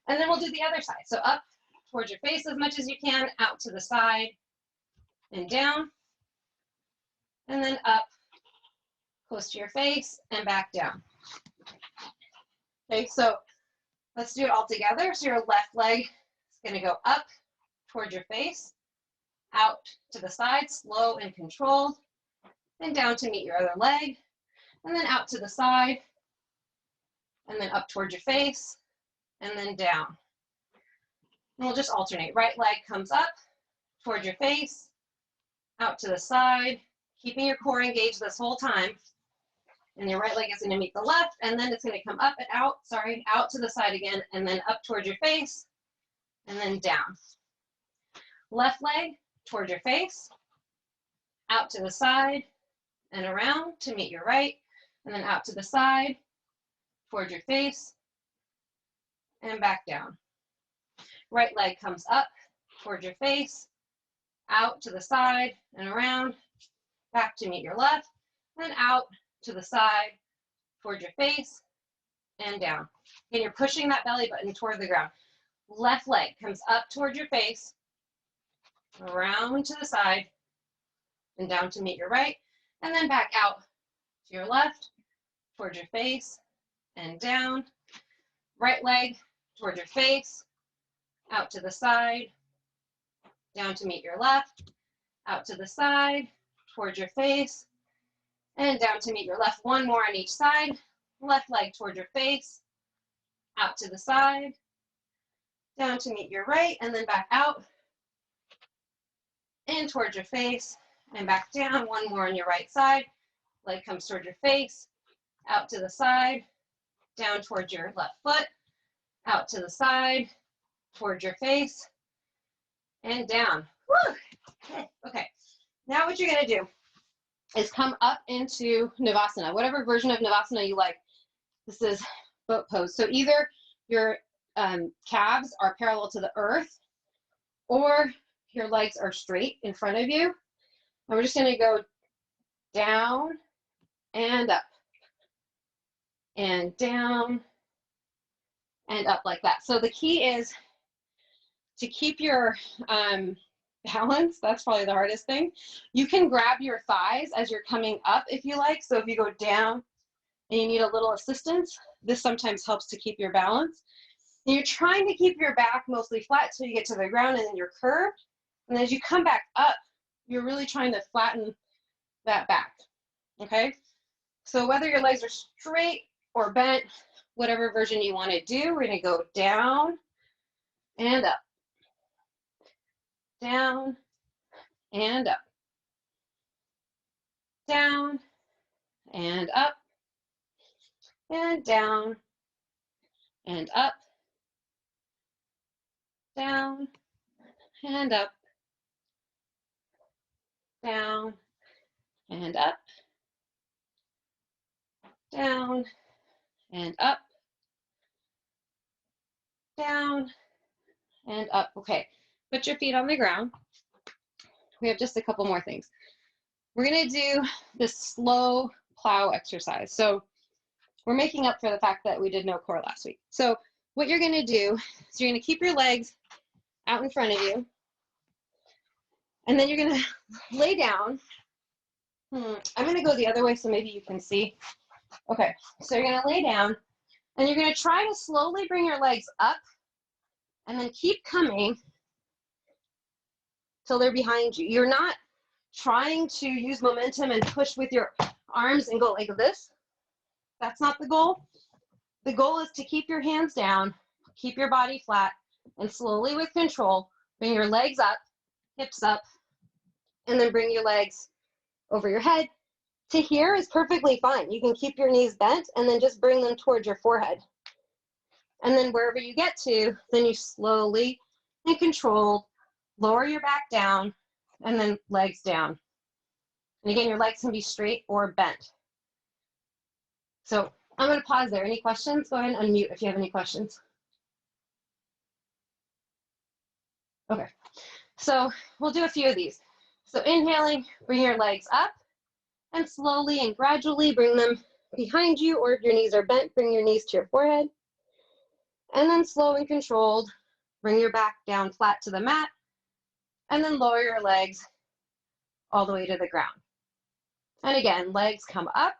Speaker 2: And then we'll do the other side. So up towards your face as much as you can, out to the side and down. And then up close to your face and back down. Okay, so let's do it all together. So your left leg is gonna go up towards your face, out to the side, slow and controlled, and down to meet your other leg, and then out to the side, and then up towards your face, and then down. And we'll just alternate. Right leg comes up towards your face, out to the side, keeping your core engaged this whole time. And your right leg is gonna meet the left, and then it's gonna come up and out, out to the side again, and then up towards your face, and then down. Left leg towards your face, out to the side, and around to meet your right, and then out to the side, towards your face, and back down. Right leg comes up towards your face, out to the side, and around, back to meet your left, and out to the side, towards your face, and down. And you're pushing that belly button toward the ground. Left leg comes up towards your face, around to the side, and down to meet your right, and then back out to your left, towards your face, and down. Right leg towards your face, out to the side, down to meet your left, out to the side, towards your face, and down to meet your left. One more on each side. Left leg towards your face, out to the side, down to meet your right, and then back out, in towards your face, and back down. One more on your right side. Leg comes towards your face, out to the side, down towards your left foot, out to the side, towards your face, and down. Woo! Okay, now what you're gonna do is come up into Navasana, whatever version of Navasana you like. This is boat pose. So either your calves are parallel to the earth, or your legs are straight in front of you. And we're just gonna go down and up, and down and up like that. So the key is to keep your balance. That's probably the hardest thing. You can grab your thighs as you're coming up if you like. So if you go down and you need a little assistance, this sometimes helps to keep your balance. And you're trying to keep your back mostly flat till you get to the ground, and then you're curved. And as you come back up, you're really trying to flatten that back, okay? So whether your legs are straight or bent, whatever version you want to do, we're going to go down and up, down and up, down and up, and down and up, down and up, down and up, down and up, down and up. Okay, put your feet on the ground. We have just a couple more things. We're gonna do this slow plow exercise. So we're making up for the fact that we did no core last week. So what you're gonna do is you're gonna keep your legs out in front of you, and then you're gonna lay down. I'm gonna go the other way so maybe you can see. Okay, so you're gonna lay down, and you're gonna try to slowly bring your legs up, and then keep coming till they're behind you. You're not trying to use momentum and push with your arms and go like this. That's not the goal. The goal is to keep your hands down, keep your body flat, and slowly with control, bring your legs up, hips up, and then bring your legs over your head. To here is perfectly fine. You can keep your knees bent and then just bring them towards your forehead. And then wherever you get to, then you slowly and controlled lower your back down, and then legs down. And again, your legs can be straight or bent. So I'm going to pause there. Any questions? Go ahead and unmute if you have any questions. Okay, so we'll do a few of these. So inhaling, bring your legs up, and slowly and gradually bring them behind you, or if your knees are bent, bring your knees to your forehead. And then slow and controlled, bring your back down flat to the mat, and then lower your legs all the way to the ground. And again, legs come up,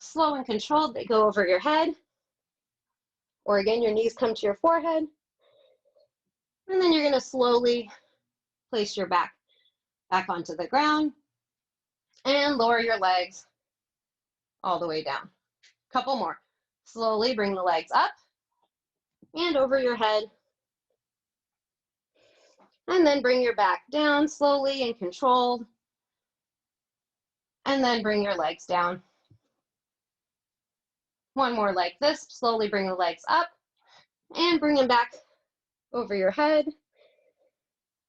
Speaker 2: slow and controlled, they go over your head, or again, your knees come to your forehead. And then you're gonna slowly place your back onto the ground and lower your legs all the way down. Couple more. Slowly bring the legs up and over your head. And then bring your back down slowly and controlled. And then bring your legs down. One more like this. Slowly bring the legs up and bring them back over your head.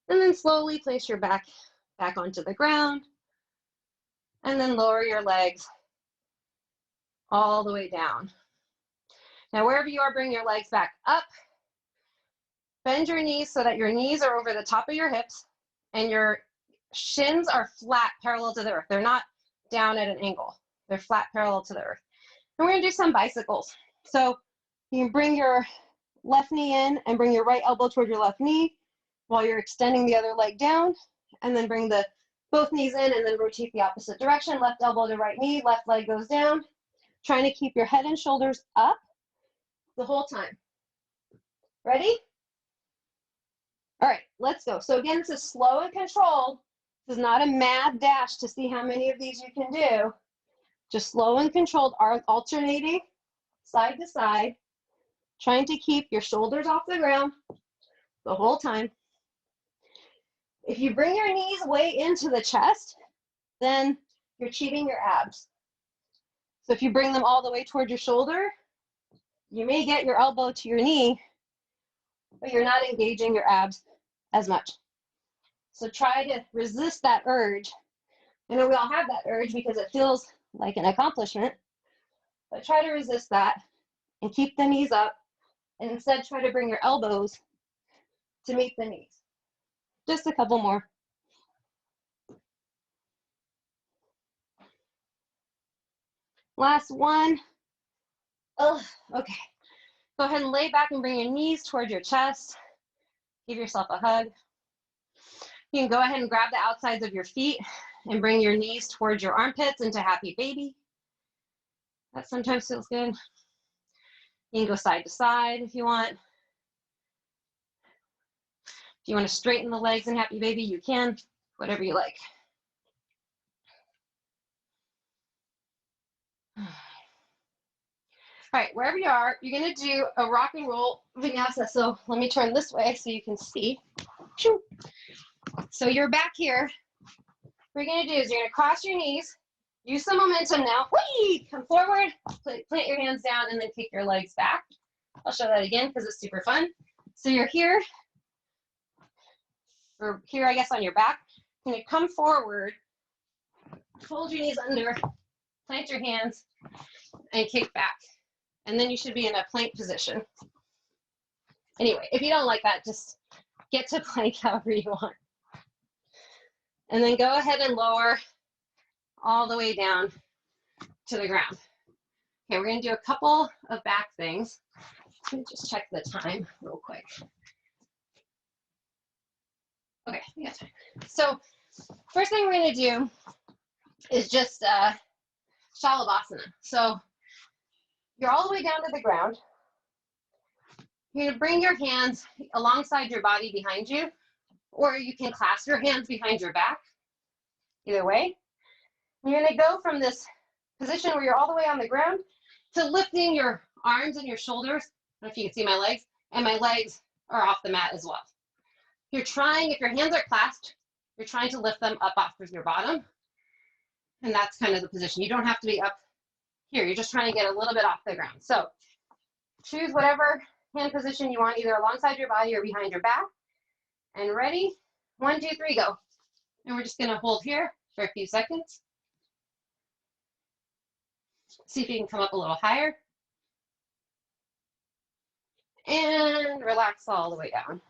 Speaker 2: And then slowly place your back onto the ground. And then lower your legs all the way down. Now, wherever you are, bring your legs back up. Bend your knees so that your knees are over the top of your hips and your shins are flat, parallel to the earth. They're not down at an angle. They're flat, parallel to the earth. And we're gonna do some bicycles. So you can bring your left knee in and bring your right elbow toward your left knee while you're extending the other leg down, and then bring the Both knees in and then rotate the opposite direction. Left elbow to right knee, left leg goes down. Trying to keep your head and shoulders up the whole time. Ready? All right, let's go. So again, this is slow and controlled. This is not a mad dash to see how many of these you can do. Just slow and controlled, alternating side to side, trying to keep your shoulders off the ground the whole time. If you bring your knees way into the chest, then you're cheating your abs. So if you bring them all the way toward your shoulder, you may get your elbow to your knee, but you're not engaging your abs as much. So try to resist that urge. I know we all have that urge because it feels like an accomplishment, but try to resist that and keep the knees up, and instead try to bring your elbows to meet the knees. Just a couple more. Last one. Oh, okay. Go ahead and lay back and bring your knees towards your chest. Give yourself a hug. You can go ahead and grab the outsides of your feet and bring your knees towards your armpits into happy baby. That sometimes feels good. You can go side to side if you want. If you want to straighten the legs in happy baby, you can, whatever you like. All right, wherever you are, you're gonna do a rock and roll vinyasa. So let me turn this way so you can see. So you're back here. What you're gonna do is you're gonna cross your knees, use some momentum now. Whee! Come forward, plant your hands down, and then kick your legs back. I'll show that again because it's super fun. So you're here, or here, I guess, on your back. You're gonna come forward, fold your knees under, plant your hands, and kick back. And then you should be in a plank position. Anyway, if you don't like that, just get to plank however you want. And then go ahead and lower all the way down to the ground. Okay, we're gonna do a couple of back things. Let me just check the time real quick. Okay, we got time. So first thing we're gonna do is just Shalabhasana. So you're all the way down to the ground. You're gonna bring your hands alongside your body behind you, or you can clasp your hands behind your back. Either way. You're gonna go from this position where you're all the way on the ground to lifting your arms and your shoulders. I don't know if you can see my legs, and my legs are off the mat as well. You're trying, if your hands are clasped, you're trying to lift them up off of your bottom. And that's kind of the position. You don't have to be up here. You're just trying to get a little bit off the ground. So choose whatever hand position you want, either alongside your body or behind your back. And ready? 1, 2, 3, go. And we're just gonna hold here for a few seconds. See if you can come up a little higher. And relax all the way down.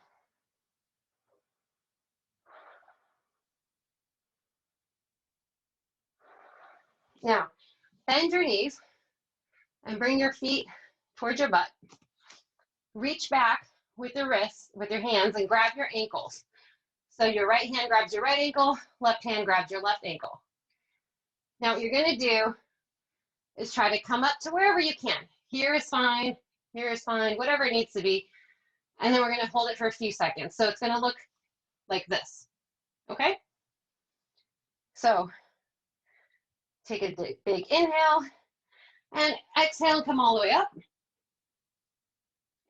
Speaker 2: Now, bend your knees and bring your feet towards your butt. Reach back with your wrists, with your hands, and grab your ankles. So your right hand grabs your right ankle, left hand grabs your left ankle. Now what you're gonna do is try to come up to wherever you can. Here is fine, whatever it needs to be. And then we're gonna hold it for a few seconds. So it's gonna look like this, okay? So take a big inhale and exhale and come all the way up.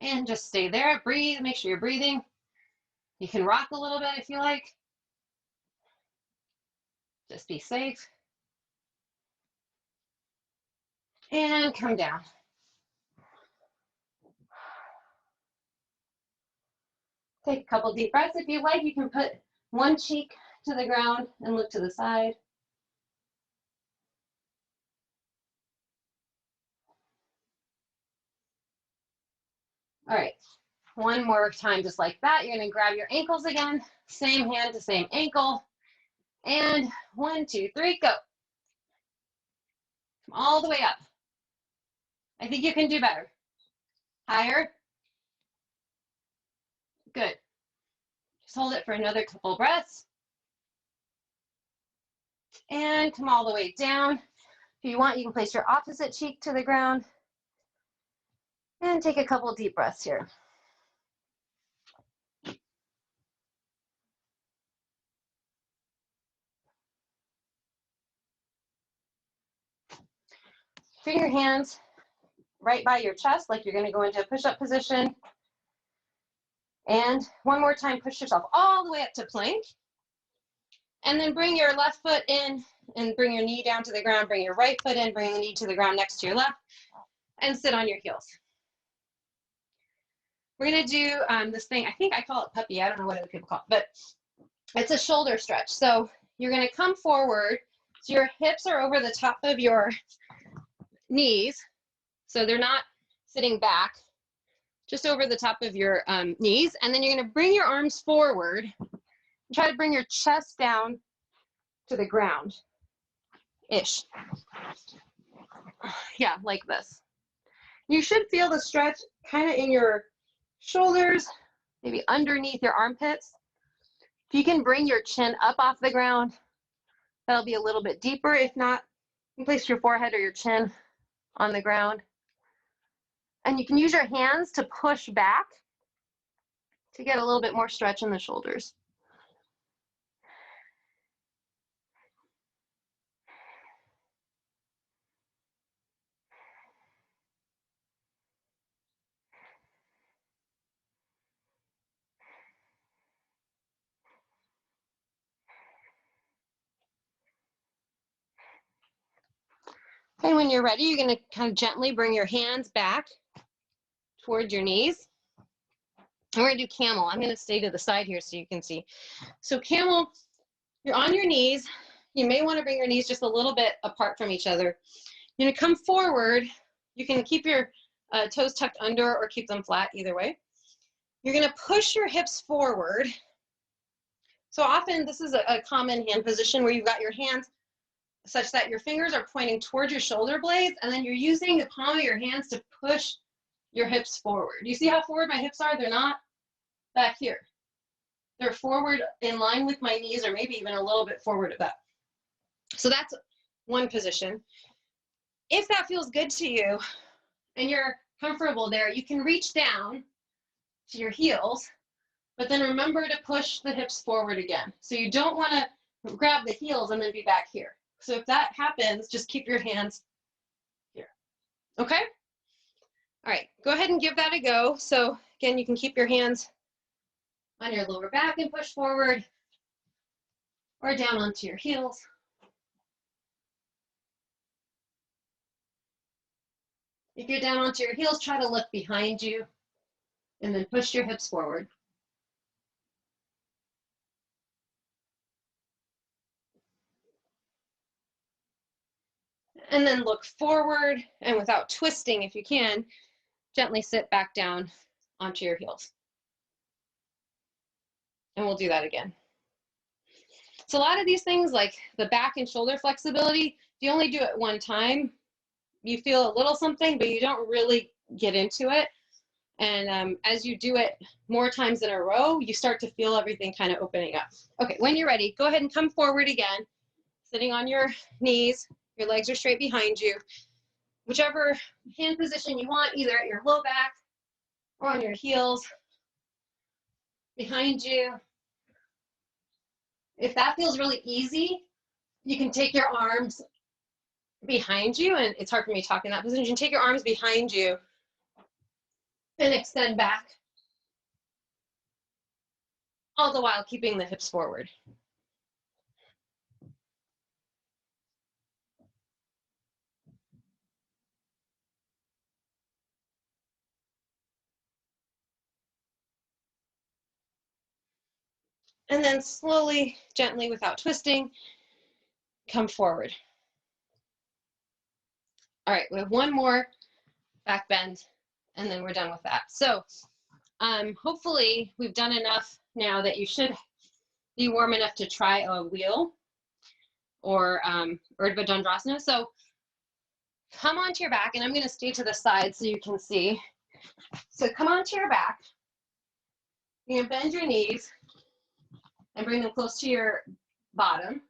Speaker 2: And just stay there, breathe, make sure you're breathing. You can rock a little bit if you like. Just be safe. And come down. Take a couple deep breaths. If you like, you can put one cheek to the ground and look to the side. All right, one more time just like that. You're gonna grab your ankles again, same hand to same ankle. And 1, 2, 3, go. Come all the way up. I think you can do better. Higher. Good. Just hold it for another couple breaths. And come all the way down. If you want, you can place your opposite cheek to the ground. And take a couple deep breaths here. Bring your hands right by your chest like you're going to go into a push-up position. And one more time, push yourself all the way up to plank. And then bring your left foot in and bring your knee down to the ground. Bring your right foot in, bring the knee to the ground next to your left, and sit on your heels. We're going to do this thing, I think I call it puppy. I don't know what other people call it, but it's a shoulder stretch. So you're going to come forward. So your hips are over the top of your knees. So they're not sitting back, just over the top of your knees. And then you're going to bring your arms forward and try to bring your chest down to the ground-ish. Yeah, like this. You should feel the stretch kind of in your shoulders, maybe underneath your armpits. If you can bring your chin up off the ground, that'll be a little bit deeper. If not, you can place your forehead or your chin on the ground. And you can use your hands to push back to get a little bit more stretch in the shoulders. And when you're ready, you're going to kind of gently bring your hands back towards your knees. And we're going to do camel. I'm going to stay to the side here so you can see. So camel, you're on your knees. You may want to bring your knees just a little bit apart from each other. You're going to come forward. You can keep your toes tucked under or keep them flat, either way. You're going to push your hips forward. So often this is a common hand position where you've got your hands such that your fingers are pointing towards your shoulder blades, and then you're using the palm of your hands to push your hips forward. You see how forward my hips are? They're not back here. They're forward in line with my knees, or maybe even a little bit forward of that. So that's one position. If that feels good to you and you're comfortable there, you can reach down to your heels, but then remember to push the hips forward again. So you don't want to grab the heels and then be back here. So if that happens, just keep your hands here. Okay? All right, go ahead and give that a go. So again, you can keep your hands on your lower back and push forward, or down onto your heels. If you're down onto your heels, try to look behind you and then push your hips forward. And then look forward, and without twisting, if you can, gently sit back down onto your heels. And we'll do that again. So a lot of these things, like the back and shoulder flexibility, if you only do it one time, you feel a little something, but you don't really get into it. And as you do it more times in a row, you start to feel everything kind of opening up. Okay, when you're ready, go ahead and come forward again, sitting on your knees. Your legs are straight behind you. Whichever hand position you want, either at your low back or on your heels, behind you. If that feels really easy, you can take your arms behind you, and it's hard for me to talk in that position. You can take your arms behind you and extend back, all the while keeping the hips forward. And then slowly, gently, without twisting, come forward. All right, we have one more back bend, and then we're done with that. So hopefully we've done enough now that you should be warm enough to try a wheel or Urdhva Dandrasana. So come onto your back, and I'm going to stay to the side so you can see. So come onto your back. You're going to bend your knees and bring them close to your bottom.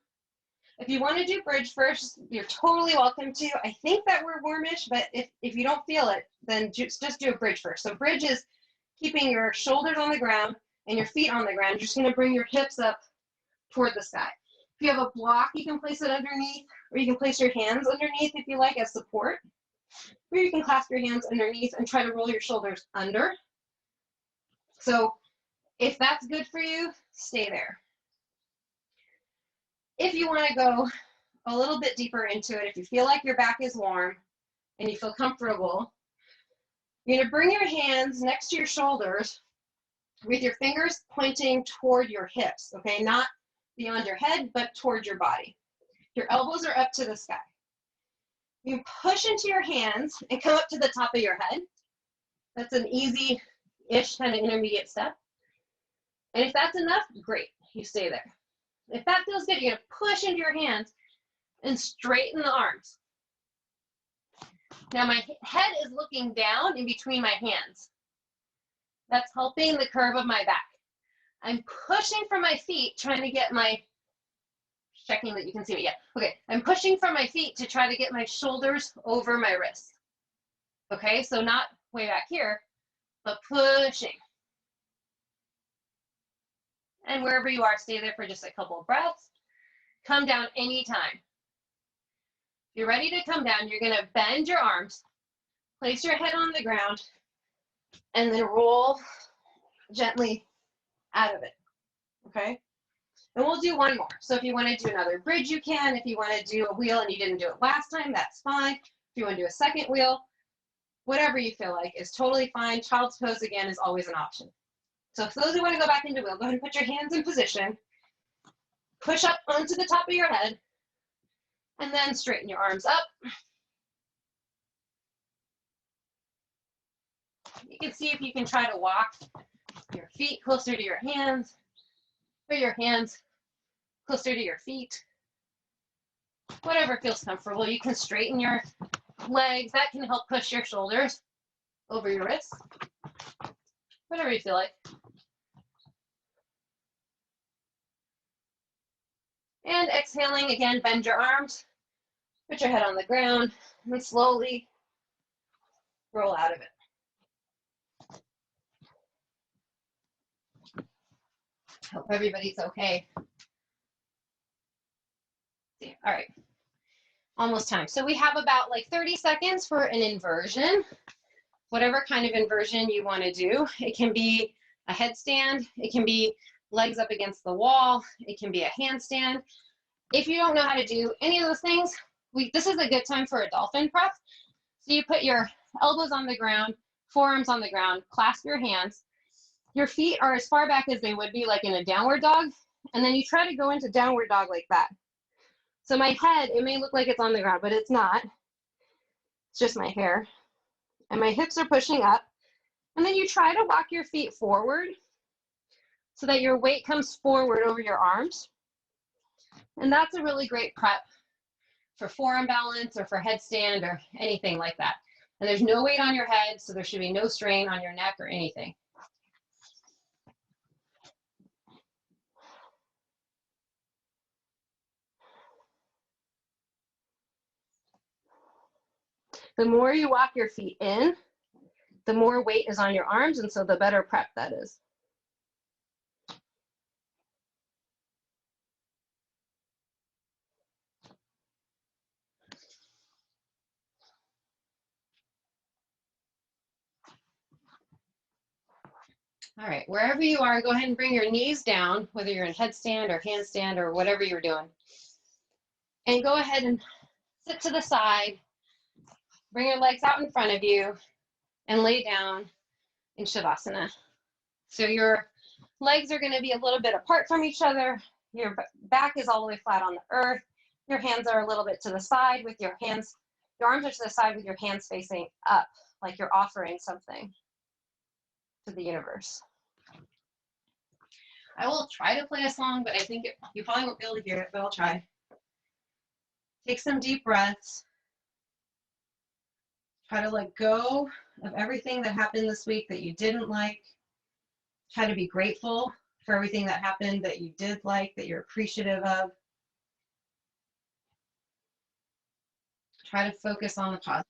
Speaker 2: If you want to do bridge first, you're totally welcome to. I think that we're warmish, but if you don't feel it, then just do a bridge first. So bridge is keeping your shoulders on the ground and your feet on the ground. You're just going to bring your hips up toward the sky. If you have a block, you can place it underneath, or you can place your hands underneath if you like as support. Or you can clasp your hands underneath and try to roll your shoulders under. So if that's good for you, stay there. If you want to go a little bit deeper into it, if you feel like your back is warm and you feel comfortable, you're going to bring your hands next to your shoulders with your fingers pointing toward your hips, okay? Not beyond your head, but toward your body. Your elbows are up to the sky. You push into your hands and come up to the top of your head. That's an easy-ish kind of intermediate step. And if that's enough, great, you stay there. If that feels good, you're gonna push into your hands and straighten the arms. Now my head is looking down in between my hands. That's helping the curve of my back. I'm pushing from my feet, trying to get my, checking that you can see me, yeah. Okay, I'm pushing from my feet to try to get my shoulders over my wrists. Okay, so not way back here, but pushing. And wherever you are, stay there for just a couple of breaths. Come down anytime. If you're ready to come down, you're gonna bend your arms, place your head on the ground, and then roll gently out of it, okay? And we'll do one more. So if you wanna do another bridge, you can. If you wanna do a wheel and you didn't do it last time, that's fine. If you wanna do a second wheel, whatever you feel like is totally fine. Child's pose, again, is always an option. So for those who want to go back into wheel, go ahead and put your hands in position. Push up onto the top of your head, and then straighten your arms up. You can see if you can try to walk your feet closer to your hands, or your hands closer to your feet. Whatever feels comfortable. You can straighten your legs. That can help push your shoulders over your wrists. Whatever you feel like. And exhaling, again, bend your arms, put your head on the ground, and slowly roll out of it. Hope everybody's okay. All right, almost time. So we have about like 30 seconds for an inversion, whatever kind of inversion you want to do. It can be a headstand, it can be legs up against the wall, it can be a handstand. If you don't know how to do any of those things, this is a good time for a dolphin prep. So you put your elbows on the ground, forearms on the ground, clasp your hands. Your feet are as far back as they would be like in a downward dog, and then you try to go into downward dog like that. So my head, it may look like it's on the ground, but it's not. It's just my hair. And my hips are pushing up. And then you try to walk your feet forward so that your weight comes forward over your arms. And that's a really great prep for forearm balance or for headstand or anything like that. And there's no weight on your head, so there should be no strain on your neck or anything. The more you walk your feet in, the more weight is on your arms, and so the better prep that is. All right, wherever you are, go ahead and bring your knees down, whether you're in headstand or handstand or whatever you're doing. And go ahead and sit to the side, bring your legs out in front of you, and lay down in Shavasana. So your legs are going to be a little bit apart from each other. Your back is all the way flat on the earth. Your hands are a little bit to the side with your hands, your arms are to the side with your hands facing up, like you're offering something to the universe. I will try to play a song, but I think you probably won't be able to hear it, but I'll try. Take some deep breaths. Try to let go of everything that happened this week that you didn't like. Try to be grateful for everything that happened that you did like, that you're appreciative of.
Speaker 1: try to focus on the positive.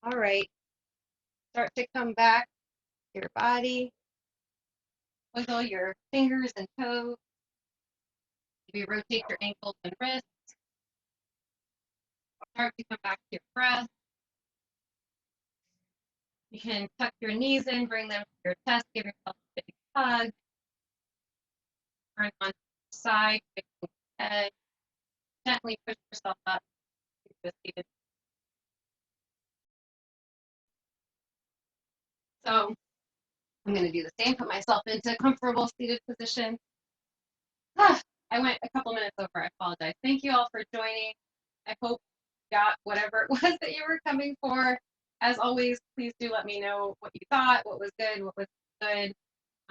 Speaker 1: All right, start to come back to your body. Wiggle your fingers and toes. Maybe rotate your ankles and wrists. Start to come back to your breath. You can tuck your knees in, bring them to your chest, give yourself a big hug. Turn on the side, head. Gently push yourself up to a seated. So I'm going to do the same, put myself into a comfortable seated position. I went a couple minutes over, I apologize. Thank you all for joining. I hope you got whatever it was that you were coming for. As always, please do let me know what you thought, what was good, what was good.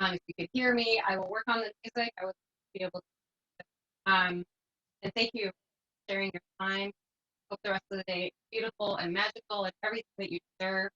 Speaker 1: If you could hear me, I will work on the music. I will be able to. And thank you for sharing your time. Hope the rest of the day is beautiful and magical and everything that you deserve.